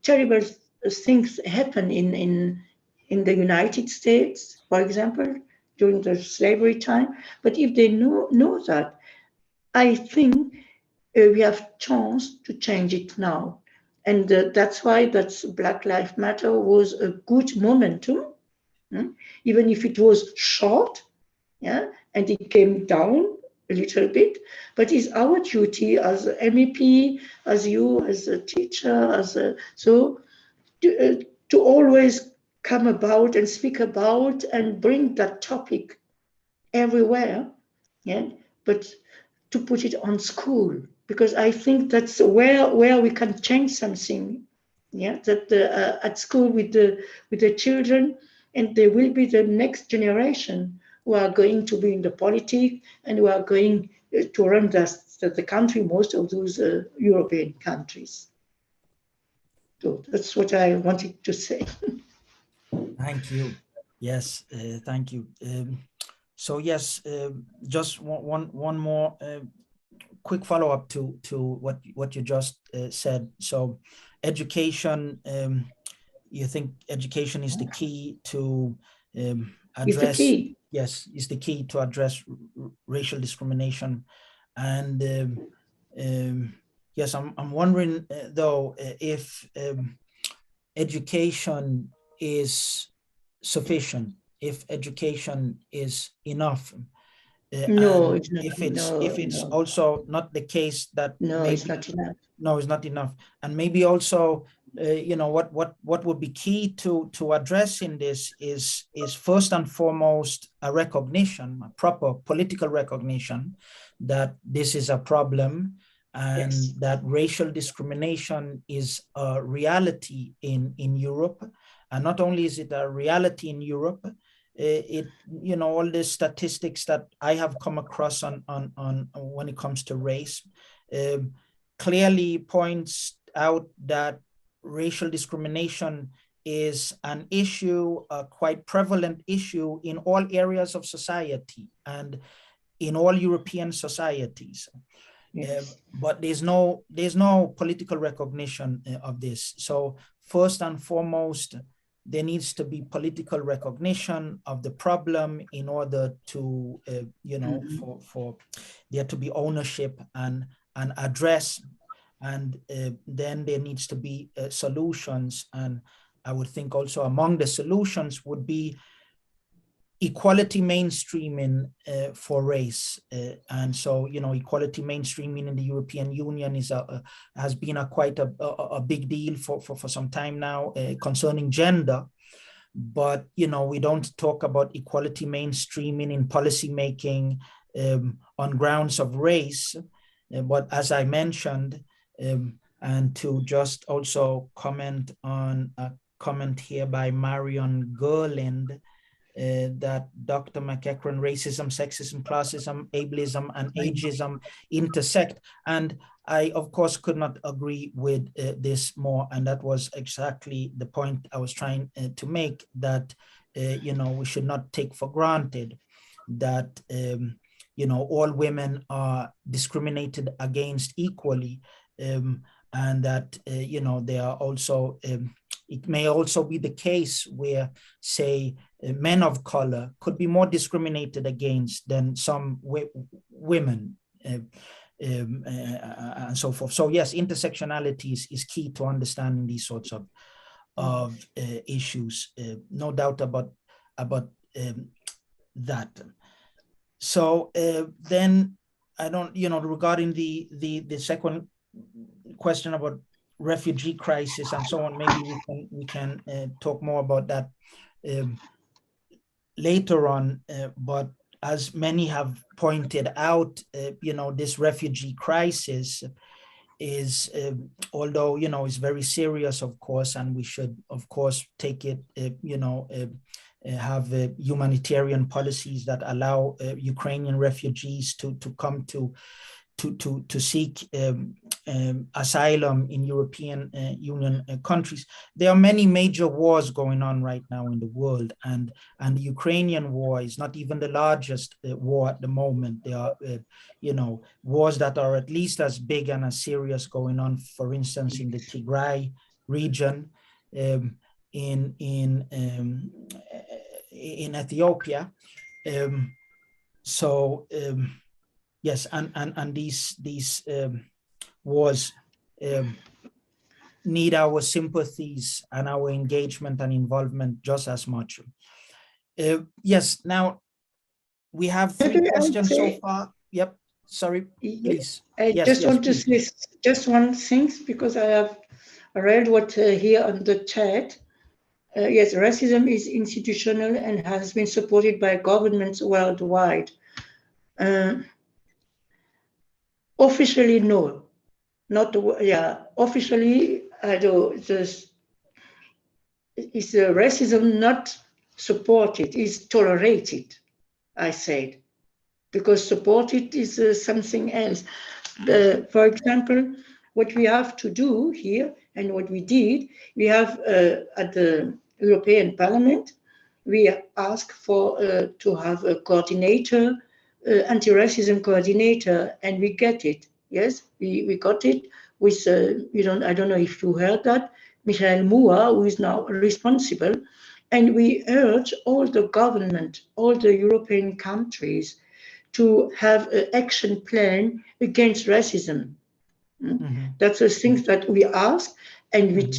terrible things happen in the United States, for example, during the slavery time. But if they know that, I think we have chance to change it now. And that's why Black Lives Matter was a good momentum, even if it was short, yeah, and it came down a little bit, but it's our duty as MEP, as you, as a teacher, to always come about and speak about and bring that topic everywhere, yeah, but to put it on school, because I think that's where we can change something. Yeah, that at school with the children, and they will be the next generation who are going to be in the politics and who are going to run the country, most of those European countries. So that's what I wanted to say. Thank you. Yes, thank you. So yes, just one more quick follow-up to what you just said. So education, you think education is the key to address? It's the key. Yes, is the key to address racial discrimination. And yes, I'm wondering though if education is sufficient, if education is enough. No, And it's not. if it's No. also not the case, that No, maybe it's not enough. no, it's not enough. And maybe also you know, what would be key to addressing this is first and foremost a recognition, a proper political recognition that this is a problem, and Yes. that racial discrimination is a reality in Europe. And not only is it a reality in Europe, it, you know, all the statistics that I have come across on when it comes to race clearly points out that racial discrimination is an issue, a quite prevalent issue in all areas of society and in all European societies. Yes. But there's no political recognition of this. So first and foremost, there needs to be political recognition of the problem in order to, you know, for there to be ownership and address. And then there needs to be solutions. And I would think also among the solutions would be equality mainstreaming for race. And so, you know, equality mainstreaming in the European Union is has been quite a big deal for some time now concerning gender. But, you know, we don't talk about equality mainstreaming in policymaking on grounds of race. But as I mentioned, and to just also comment on a comment here by Marion Gerland, that Dr. McEachran, racism, sexism, classism, ableism, and ageism intersect. And I, of course, could not agree with this more. And that was exactly the point I was trying to make, that, you know, we should not take for granted that, you know, all women are discriminated against equally. And that, you know, they are also, it may also be the case where, say, men of color could be more discriminated against than some women, and so forth. So yes, intersectionality is key to understanding these sorts of issues. No doubt about that. So then I don't, you know, regarding the second question about refugee crisis and so on, maybe we can talk more about that later on. But as many have pointed out, you know, this refugee crisis is, although, you know, is very serious, of course, and we should, of course, take it, you know, have humanitarian policies that allow Ukrainian refugees to come to seek asylum in European Union countries. There are many major wars going on right now in the world, and the Ukrainian war is not even the largest war at the moment. There are, you know, wars that are at least as big and as serious going on, for instance, in the Tigray region, in Ethiopia. Yes, and these wars need our sympathies and our engagement and involvement just as much. Yes, now we have 3 questions so far. Yep, sorry, please. I just want to say just one thing, because I have read what here on the chat. Yes, racism is institutional and has been supported by governments worldwide. officially, no. Not, yeah, officially, is racism not supported, is tolerated, I said, because supported is something else. For example, what we have to do here and what we did, we have at the European Parliament, we asked for to have a coordinator, anti-racism coordinator, and we get it. Yes, we got it with, I don't know if you heard that, Michael Moore, who is now responsible. And we urge all the government, all the European countries to have an action plan against racism. That's the things that we ask, and we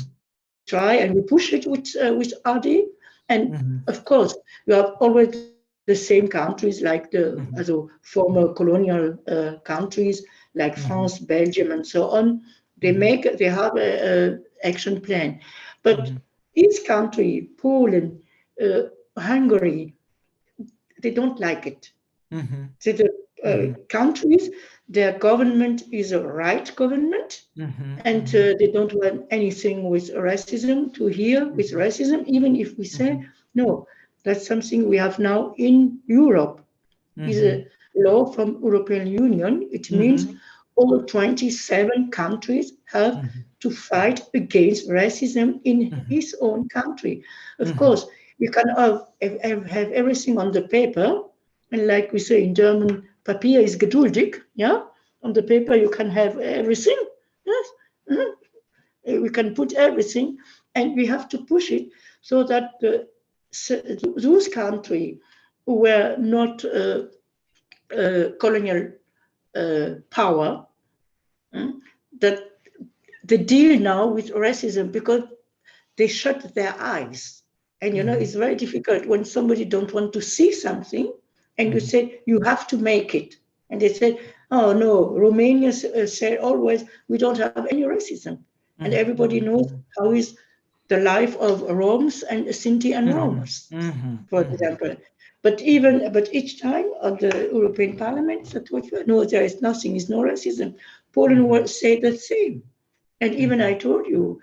try and we push it with RD. And of course, you have always the same countries like the former colonial countries like France, Belgium, and so on. They have a action plan, but each country, Poland, Hungary, they don't like it. So the countries, their government is a right government, and they don't want anything with racism to hear with racism, even if we say, no, that's something we have now in Europe. It's a law from European Union. It means all 27 countries have to fight against racism in his own country. Of course, you can have everything on the paper, and like we say in German, Papier ist geduldig, yeah? On the paper you can have everything, yes? We can put everything, and we have to push it so that those countries who were not colonial power, that they deal now with racism because they shut their eyes. And it's very difficult when somebody don't want to see something, and you say, you have to make it. And they said, oh no, Romania said always, we don't have any racism. And everybody knows how is the life of Roms and Sinti and Romas, for example. But each time at the European Parliament, no, there is nothing, is no racism. Poland will say the same. And even I told you,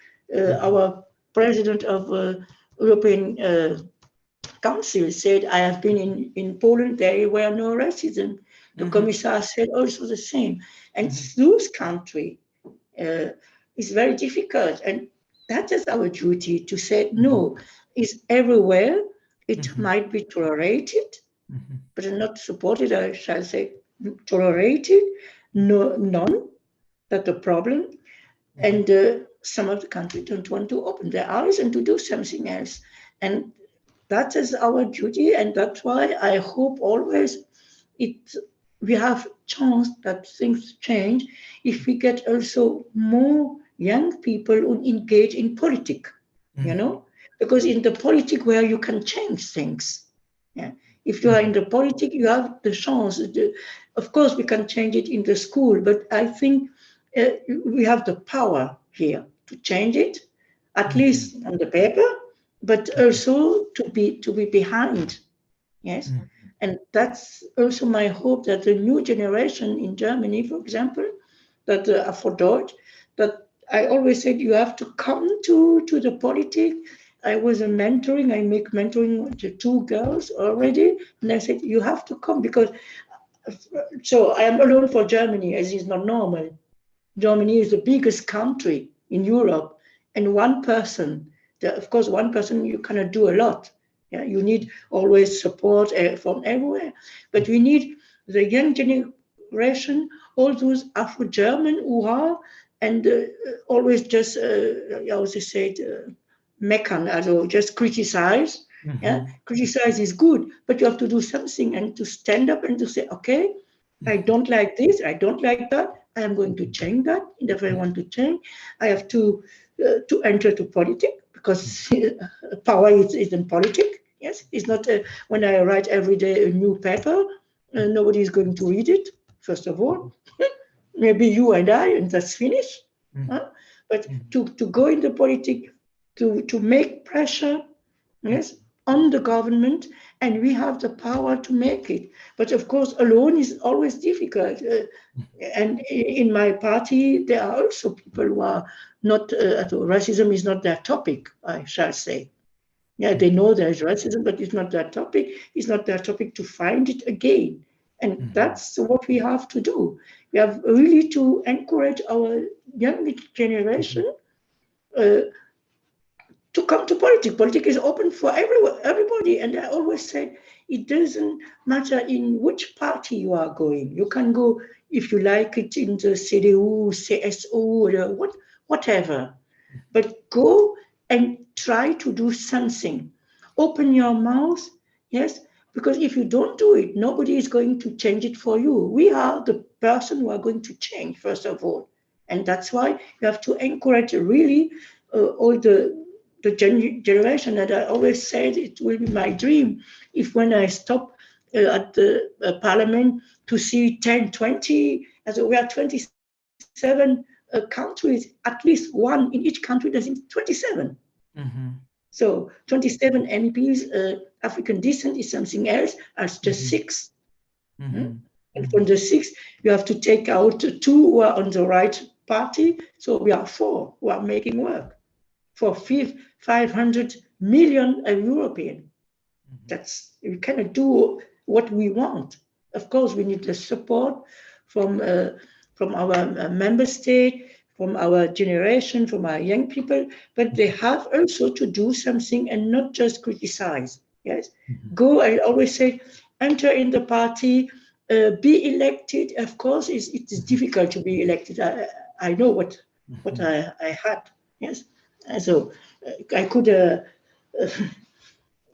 our president of European Council said, I have been in Poland, there were no racism. The Commissar said also the same. And those countries is very difficult. And that is our duty to say, no, it's everywhere. It might be tolerated, but not supported, I shall say, tolerated, no, none, that's the problem. And some of the countries don't want to open their eyes and to do something else. And that is our duty, and that's why I hope always we have chance that things change if we get also more young people who engage in politics, because in the politics where you can change things. Yeah. If you are in the politics, you have the chance. Of course, we can change it in the school, but I think we have the power here to change it, at least on the paper, but also to be behind. Yes. And that's also my hope that the new generation in Germany, for example, that Afro-Deutsch, that I always said you have to come to the politics. I was I make mentoring to 2 girls already, and I said you have to come because, so I am alone for Germany, as is not normal. Germany is the biggest country in Europe, and one person, of course, one person you cannot do a lot. Yeah, you need always support from everywhere, but we need the young generation, all those Afro-German who are, and always just, I also said, meckern, also just criticize. Yeah, criticize is good, but you have to do something and to stand up and to say, okay, I don't like this, I don't like that, I am going to change that. And if I want to change, I have to enter to politics, because power is in politics. Yes, it's not when I write every day a new paper, nobody is going to read it, first of all. Maybe you and I, and that's finished. But to go into politics, to make pressure, yes, on the government, and we have the power to make it. But of course, alone is always difficult. And in my party, there are also people who are not, racism is not their topic, I shall say. Yeah, they know there's racism, but it's not their topic. It's not their topic to find it again. And that's what we have to do. We have really to encourage our young generation to come to politics. Politics is open for everybody. And I always say, it doesn't matter in which party you are going. You can go, if you like it, in the CDU, CSU, or whatever. But go and try to do something. Open your mouth, yes, because if you don't do it, nobody is going to change it for you. We are the person who are going to change, first of all. And that's why you have to encourage really all the generation that I always said it will be my dream if when I stop at the parliament to see 10, 20, as we are 27 countries, at least one in each country, there's 27. So 27 MEPs, African descent is something else, as just 6. And from the 6, you have to take out 2 who are on the right party. So we are 4 who are making work for 500 million European. We cannot do what we want. Of course, we need the support from our member state, from our generation, from our young people, but they have also to do something and not just criticize. Yes, go. I always say, enter in the party, be elected. Of course, it is difficult to be elected. I know what I had. Yes, and so I could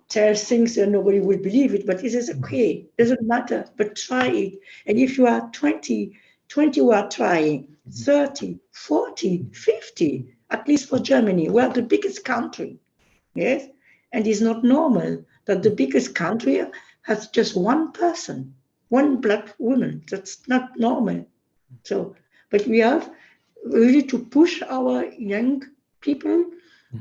tell things and nobody will believe it, but it is okay. Doesn't matter. But try it. And if you are 20 who are trying, 30, 40, 50, at least for Germany, we are the biggest country. Yes, and it's not normal that the biggest country has just one person, one black woman. That's not normal. So, but we have really to push our young people.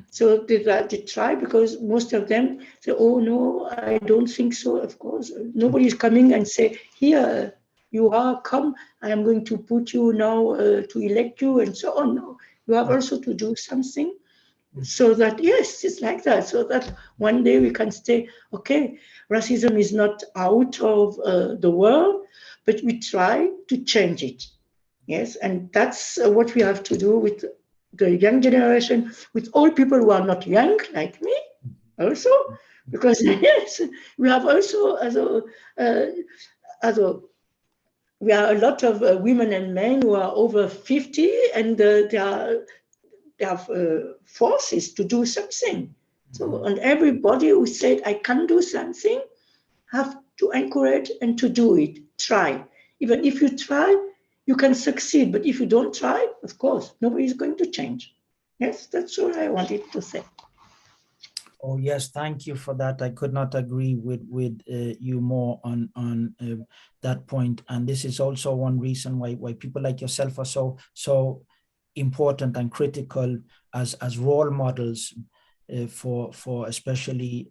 So they try, because most of them say, oh no, I don't think so. Of course, nobody is coming and say, here you are, come, I am going to put you now to elect you and so on. No, you have also to do something so that, yes, it's like that. So that one day we can say, okay, racism is not out of the world, but we try to change it. Yes, and that's what we have to do with the young generation, with all people who are not young like me also, because yes, we have also we are a lot of women and men who are over 50, and they have forces to do something. So, and everybody who said I can do something have to encourage and to do it. Try. Even if you try, you can succeed, but if you don't try, of course, nobody is going to change. Yes, that's all I wanted to say. Oh yes, thank you for that. I could not agree with you more on that point. And this is also one reason why people like yourself are so important and critical as role models for especially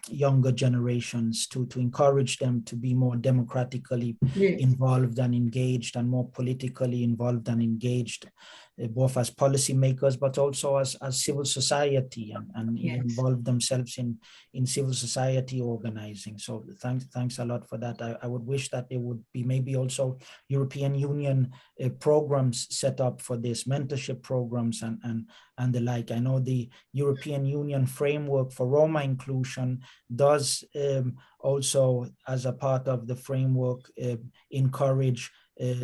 younger generations, to encourage them to be more democratically involved and engaged, and more politically involved and engaged, both as policymakers but also as civil society, and involve themselves in civil society organizing. So thanks a lot for that. I would wish that there would be maybe also European Union programs set up for this, mentorship programs and the like. I know the European Union framework for Roma inclusion does also, as a part of the framework, encourage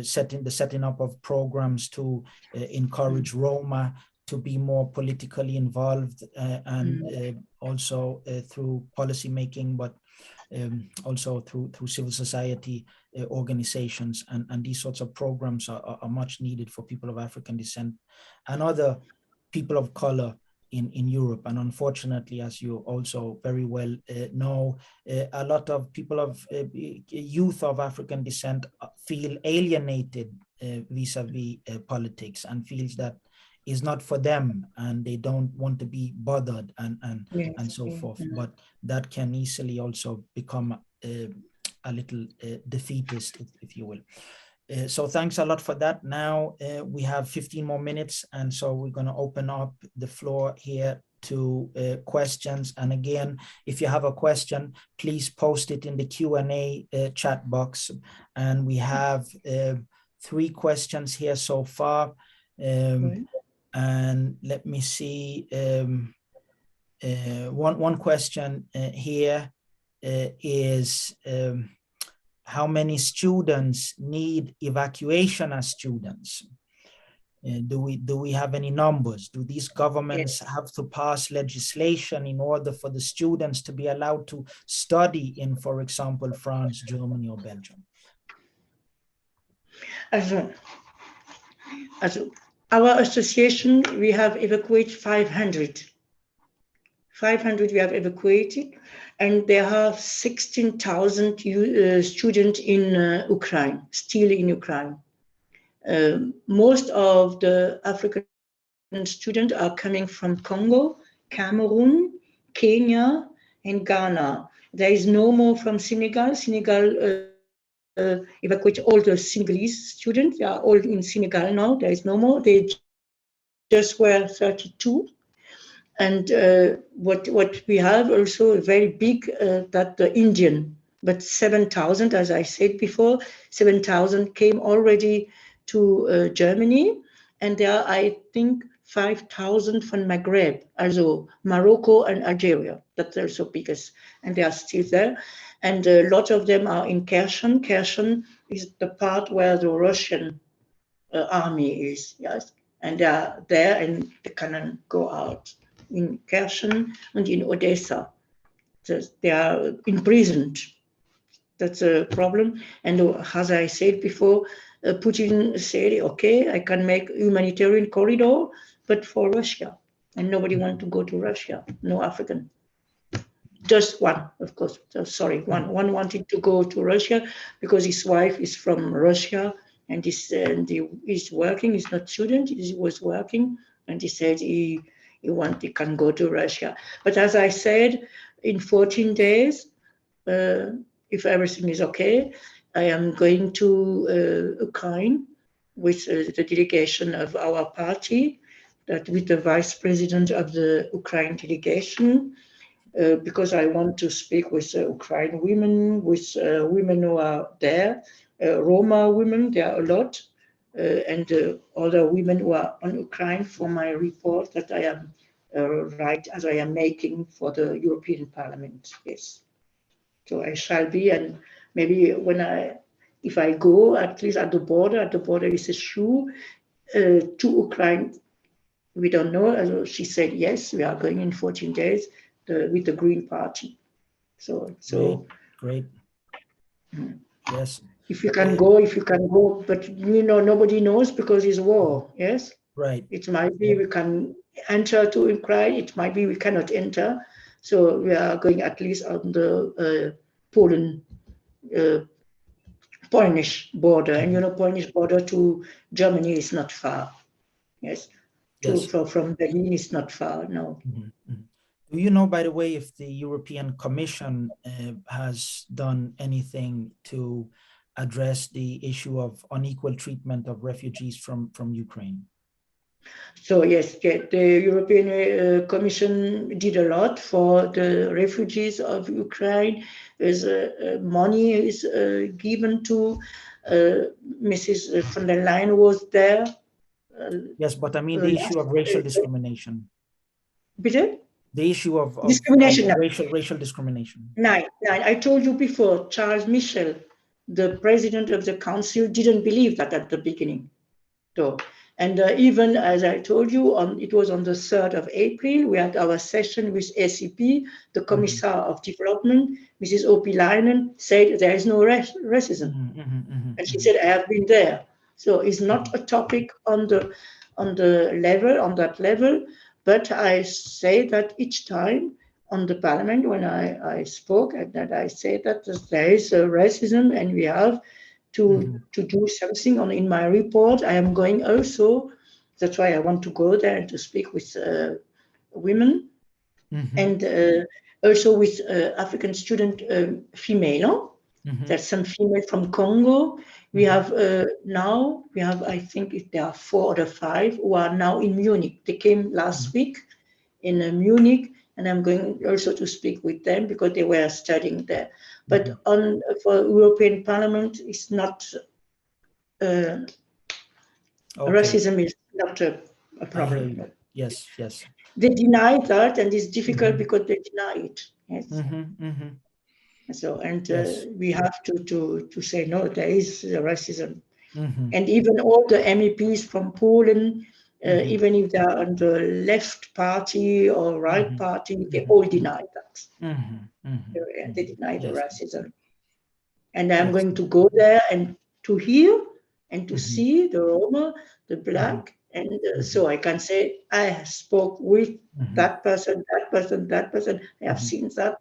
setting up of programs to encourage Roma to be more politically involved, and also through policy making, but also through civil society organizations, and these sorts of programs are much needed for people of African descent and other people of color in Europe. And unfortunately, as you also very well know, a lot of people of youth of African descent feel alienated vis-a-vis politics, and feels that is not for them, and they don't want to be bothered and so forth. But that can easily also become a little defeatist, if you will. So thanks a lot for that. Now we have 15 more minutes, and so we're going to open up the floor here to questions. And again, if you have a question, please post it in the Q&A chat box. And we have 3 questions here so far. And let me see, one question here is, how many students need evacuation as students? Do we have any numbers? Do these governments have to pass legislation in order for the students to be allowed to study in, for example, France, Germany, or Belgium? As our association, we have evacuated 500. 500 we have evacuated, and there are 16,000 students in Ukraine, still in Ukraine. Most of the African students are coming from Congo, Cameroon, Kenya, and Ghana. There is no more from Senegal. Senegal evacuate all the Senegalese students. They are all in Senegal now. There is no more. They just were 32. And what we have also very big, that the Indian, but 7,000, as I said before, 7,000 came already to Germany, and there are, I think, 5,000 from Maghreb, also Morocco and Algeria. That's also biggest, and they are still there. And a lot of them are in Kherson. Kherson is the part where the Russian army is, yes, and they are there, and they cannot go out. In Kherson and in Odessa. So they are imprisoned. That's a problem. And as I said before, Putin said, okay, I can make humanitarian corridor, but for Russia. And nobody wants to go to Russia, no African. Just one, of course. So, sorry, one wanted to go to Russia because his wife is from Russia, and he's working, he's not student, he was working, and he said he can go to Russia. But as I said, in 14 days, if everything is okay, I am going to Ukraine with the delegation of our party, that with the vice president of the Ukraine delegation, because I want to speak with Ukrainian women, with women who are there, Roma women, there are a lot, and other women who are on Ukraine for my report that I am as I am making for the European Parliament. Yes, so I shall be, and maybe if I go, at least at the border is a shoe to Ukraine. We don't know. She said yes, we are going in 14 days with the Green Party. So great. Yes. If you can go, but nobody knows because it's war. Yes. Right. It might be we can enter to Ukraine. It might be we cannot enter. So we are going at least on the Polish border, and Polish border to Germany is not far. Yes. From Berlin is not far. No. Mm-hmm. Do you know, by the way, if the European Commission has done anything to address the issue of unequal treatment of refugees from Ukraine? So yes, the European Commission did a lot for the refugees of Ukraine. Money is given to Mrs. von der Leyen was there. Yes, but I mean the issue of racial discrimination. Bitte? The issue of discrimination. Racial discrimination. Nine. I told you before, Charles Michel, the president of the council, didn't believe that at the beginning. So, and even as I told you, it was on the 3rd of April, we had our session with SEP, the Commissar of Development, Mrs. Opilainen, said there is no racism. And she said, I have been there. So it's not a topic on that level, but I say that each time on the parliament when I spoke, and that I say that there is a racism and we have to do something in my report. I am going also That's why I want to go there and to speak with women and also with African student female. There's some female from Congo. We have now, I think there are 4 or 5 who are now in Munich. They came last week in Munich, and I'm going also to speak with them because they were studying there. But for European Parliament, it's not, racism is not a problem. No. Yes, yes. They deny that, and it's difficult because they deny it. Yes. So, and we have to say, no, there is racism. And even all the MEPs from Poland, even if they're on the left party or right party, they all deny that. They deny the racism. And I'm going to go there and to hear and to see the Roma, the Black, and so I can say, I spoke with that person, that person, that person. I have seen that.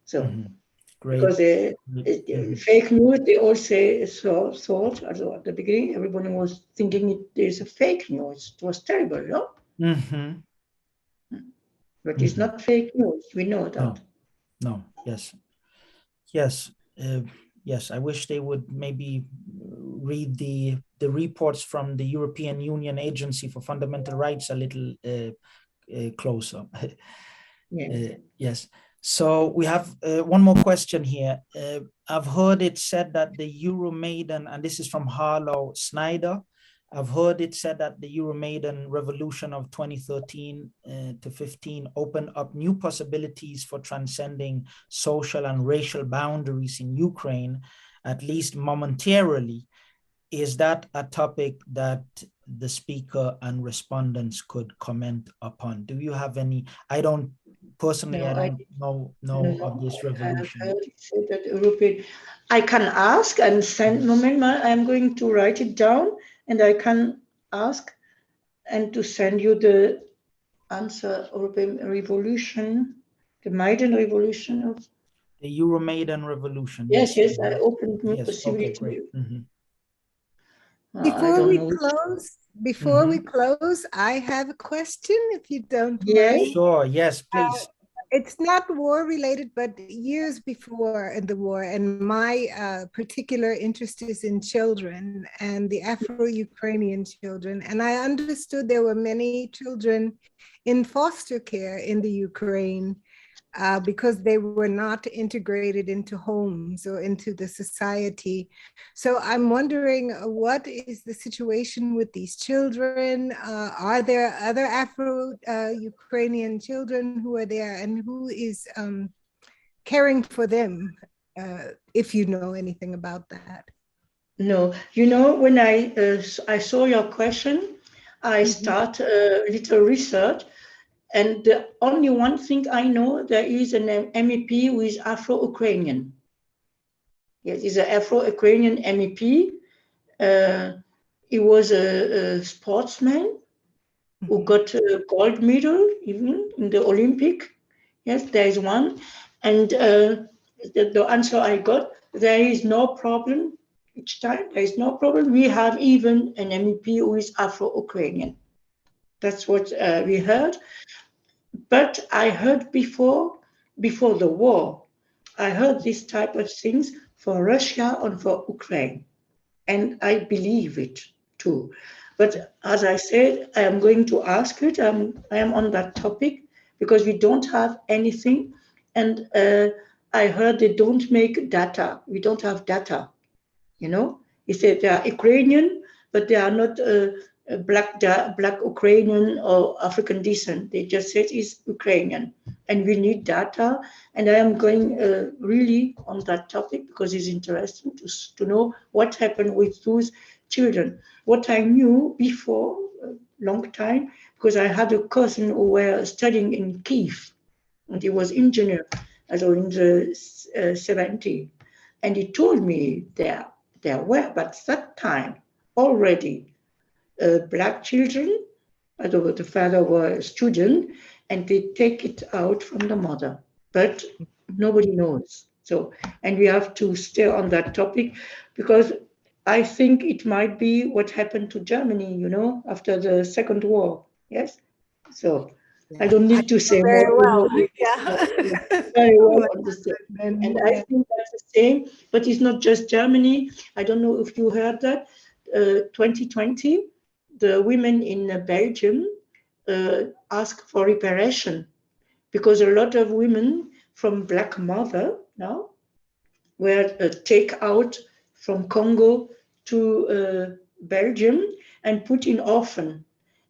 So, because fake news, they all say, thought, also at the beginning, everybody was thinking there's a fake news. It was terrible, no? But it's not fake news. We know that. No. Yes. Yes. Yes. I wish they would maybe read the reports from the European Union Agency for Fundamental Rights a little closer. Yes. So we have one more question here. I've heard it said that the Euromaidan, and this is from Harlow Snyder, I've heard it said that the Euromaidan revolution of 2013 to 15 opened up new possibilities for transcending social and racial boundaries in Ukraine, at least momentarily. Is that a topic that the speaker and respondents could comment upon? Do you have any? I don't personally, I don't know of this revolution. I have heard it said that European. I can ask and send. I'm going to write it down, and I can ask and to send you the answer. European Revolution, the Maidan Revolution of the Euromaidan Revolution. Yes, I opened new possibility. Okay, great. Before we close, I have a question, if you don't mind. Sure, yes, please. It's not war related, but years before the war, and my particular interest is in children and the Afro-Ukrainian children. And I understood there were many children in foster care in the Ukraine because they were not integrated into homes or into the society. So I'm wondering, what is the situation with these children? Are there other Afro-Ukrainian children who are there, and who is caring for them, if you know anything about that? No, when I saw your question, I start a little research. And the only one thing I know, there is an MEP who is Afro-Ukrainian. Yes, he's an Afro-Ukrainian MEP. He was a sportsman who got a gold medal even in the Olympic. Yes, there is one. And the answer I got, there is no problem each time. There is no problem. We have even an MEP who is Afro-Ukrainian. That's what we heard. But I heard before the war, I heard this type of things for Russia and for Ukraine. And I believe it too. But as I said, I am going to ask it. I am on that topic because we don't have anything. And I heard they don't make data. We don't have data. He said they are Ukrainian, but they are not black Ukrainian or African descent. They just said it's Ukrainian, and we need data. And I am going really on that topic because it's interesting to know what happened with those children. What I knew before a long time, because I had a cousin who were studying in Kiev, and he was engineer, also in the 70s, and he told me there were, but that time already. Black children, although the father was a student, and they take it out from the mother, but nobody knows. So, and we have to stay on that topic because I think it might be what happened to Germany, you know, after the Second War. Yes. So I don't need to say more. Very You know, well. Yeah. very well understood. And, And I think that's the same, but it's not just Germany. I don't know if you heard that. 2020, the women in Belgium asked for reparation because a lot of women from Black mother now were taken out from Congo to Belgium and put in orphan.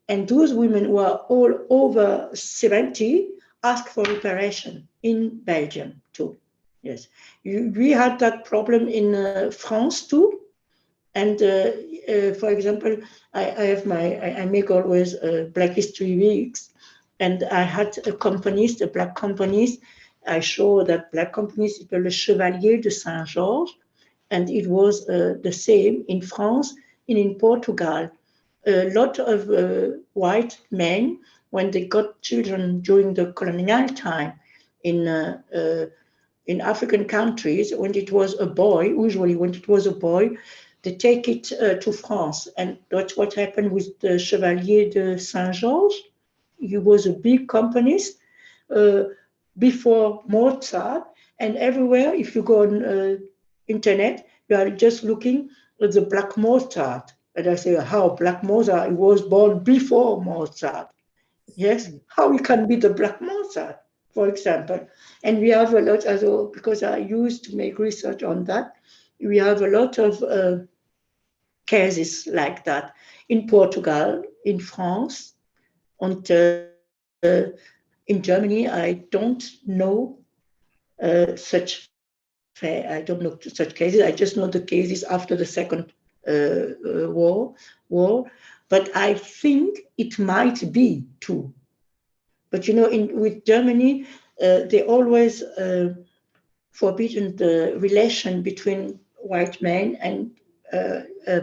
And those women who are all over 70 asked for reparation in Belgium too. Yes, we had that problem in France too. And for example, I make always Black History Weeks, and I had companies, the Black companies. I show that Black companies, it's called Le Chevalier de Saint-Georges, and it was the same in France and in Portugal. A lot of white men, when they got children during the colonial time in African countries, when it was a boy, usually when it was a boy, they take it to France. And that's what happened with the Chevalier de Saint-Georges. He was a big company before Mozart. And everywhere, if you go on internet, you are just looking at the Black Mozart. And I say, how Black Mozart? He was born before Mozart. Yes, how he can be the Black Mozart, for example. And we have a lot, also, because I used to make research on that, we have a lot of cases like that in Portugal, in France, and in Germany. I don't know I don't know such cases. I just know the cases after the Second War. But I think it might be too. But you know, with Germany, they always forbidden the relation between white men and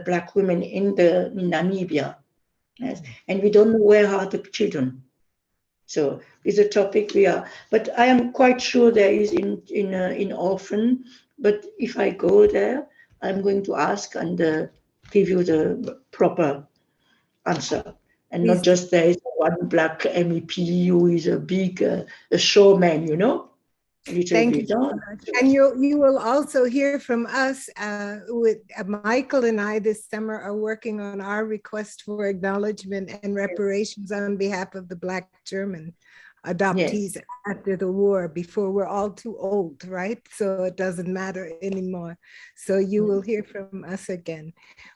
Black women in Namibia. Yes, and we don't know where are the children. So it's a topic we are. But I am quite sure there is in orphan. But if I go there, I'm going to ask and give you the proper answer, and not just there is one Black MEP who is a big a showman, you know. Thank you so much. And you will also hear from us with Michael and I this summer are working on our request for acknowledgement and reparations on behalf of the Black German adoptees after the war, before we're all too old, right? So it doesn't matter anymore. So you will hear from us again.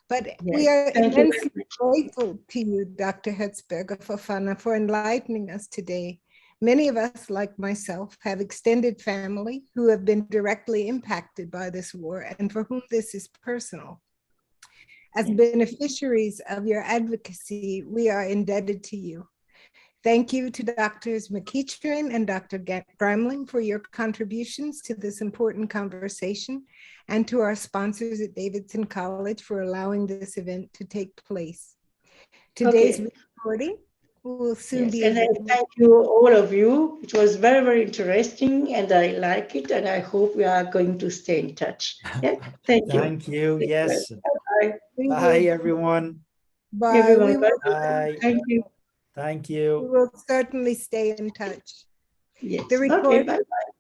But we are immensely grateful to you, Dr. Herzberger-Fofana, for enlightening us today. Many of us, like myself, have extended family who have been directly impacted by this war and for whom this is personal. As beneficiaries of your advocacy, we are indebted to you. Thank you to Drs. McEachern and Dr. Gramling for your contributions to this important conversation, and to our sponsors at Davidson College for allowing this event to take place. Today's recording will soon be available. And I thank you, all of you. It was very, very interesting, and I like it, and I hope we are going to stay in touch. Yeah? Thank you. Thank you. Yes. Bye. Bye, everyone. Bye. Everyone, bye. Thank you. Thank you. We will certainly stay in touch. Yes. The recording, bye-bye.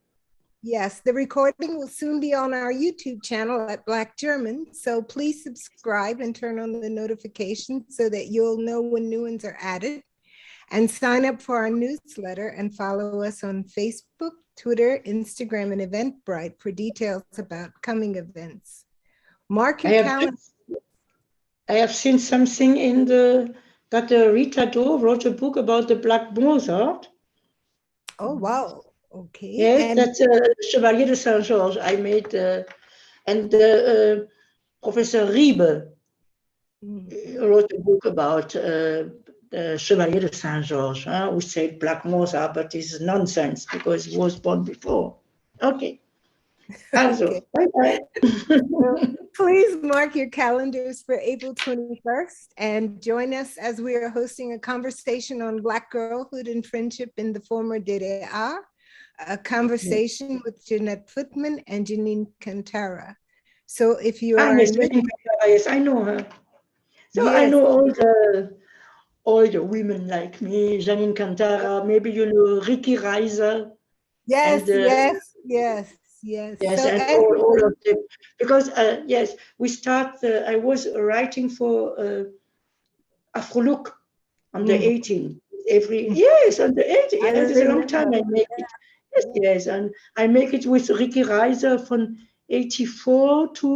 Yes, the recording will soon be on our YouTube channel at Black German. So please subscribe and turn on the notifications so that you'll know when new ones are added. And sign up for our newsletter and follow us on Facebook, Twitter, Instagram, and Eventbrite for details about coming events. Mark your calendar. I have seen something in that Rita Doe wrote a book about the Black Mozart. Oh, wow. Okay. Yes, and that's Chevalier de Saint-Georges. I made, and Professor Riebe wrote a book about the Chevalier de Saint-Georges, who said Black Mozart, but it's nonsense because he was born before. Okay. Also, Okay. bye-bye. Please mark your calendars for April 21st and join us as we are hosting a conversation on Black girlhood and friendship in the former DDR, a conversation with Jeanette Footman and Janine Cantara. So if you Ah, are yes, in Janine Kantara, yes, I know her. So I Yes. know all the women like me, Janine Kantara, maybe you know Ricky Reiser. Yes, And, yes, yes, yes. Yes, So and all of them. Because, yes, we start, I was writing for Afro-Look on the 18th. Yes, on the 18th. I Yes, it's a long time I remember. make it. Yes, yes, and I make it with Ricky Reiser from 84 to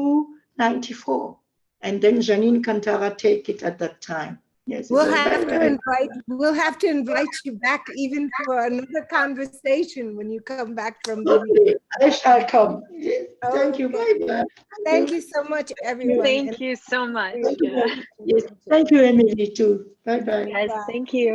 94. And then Janine Kantara take it at that time. Yes, We'll have to invite you back even for another conversation when you come back from the okay, I shall come. Yes, thank you. Okay. Bye-bye. Thank you so much, everyone. Thank you so much. Yes, thank you, Emily, too. Bye-bye. Yes, Bye. thank you.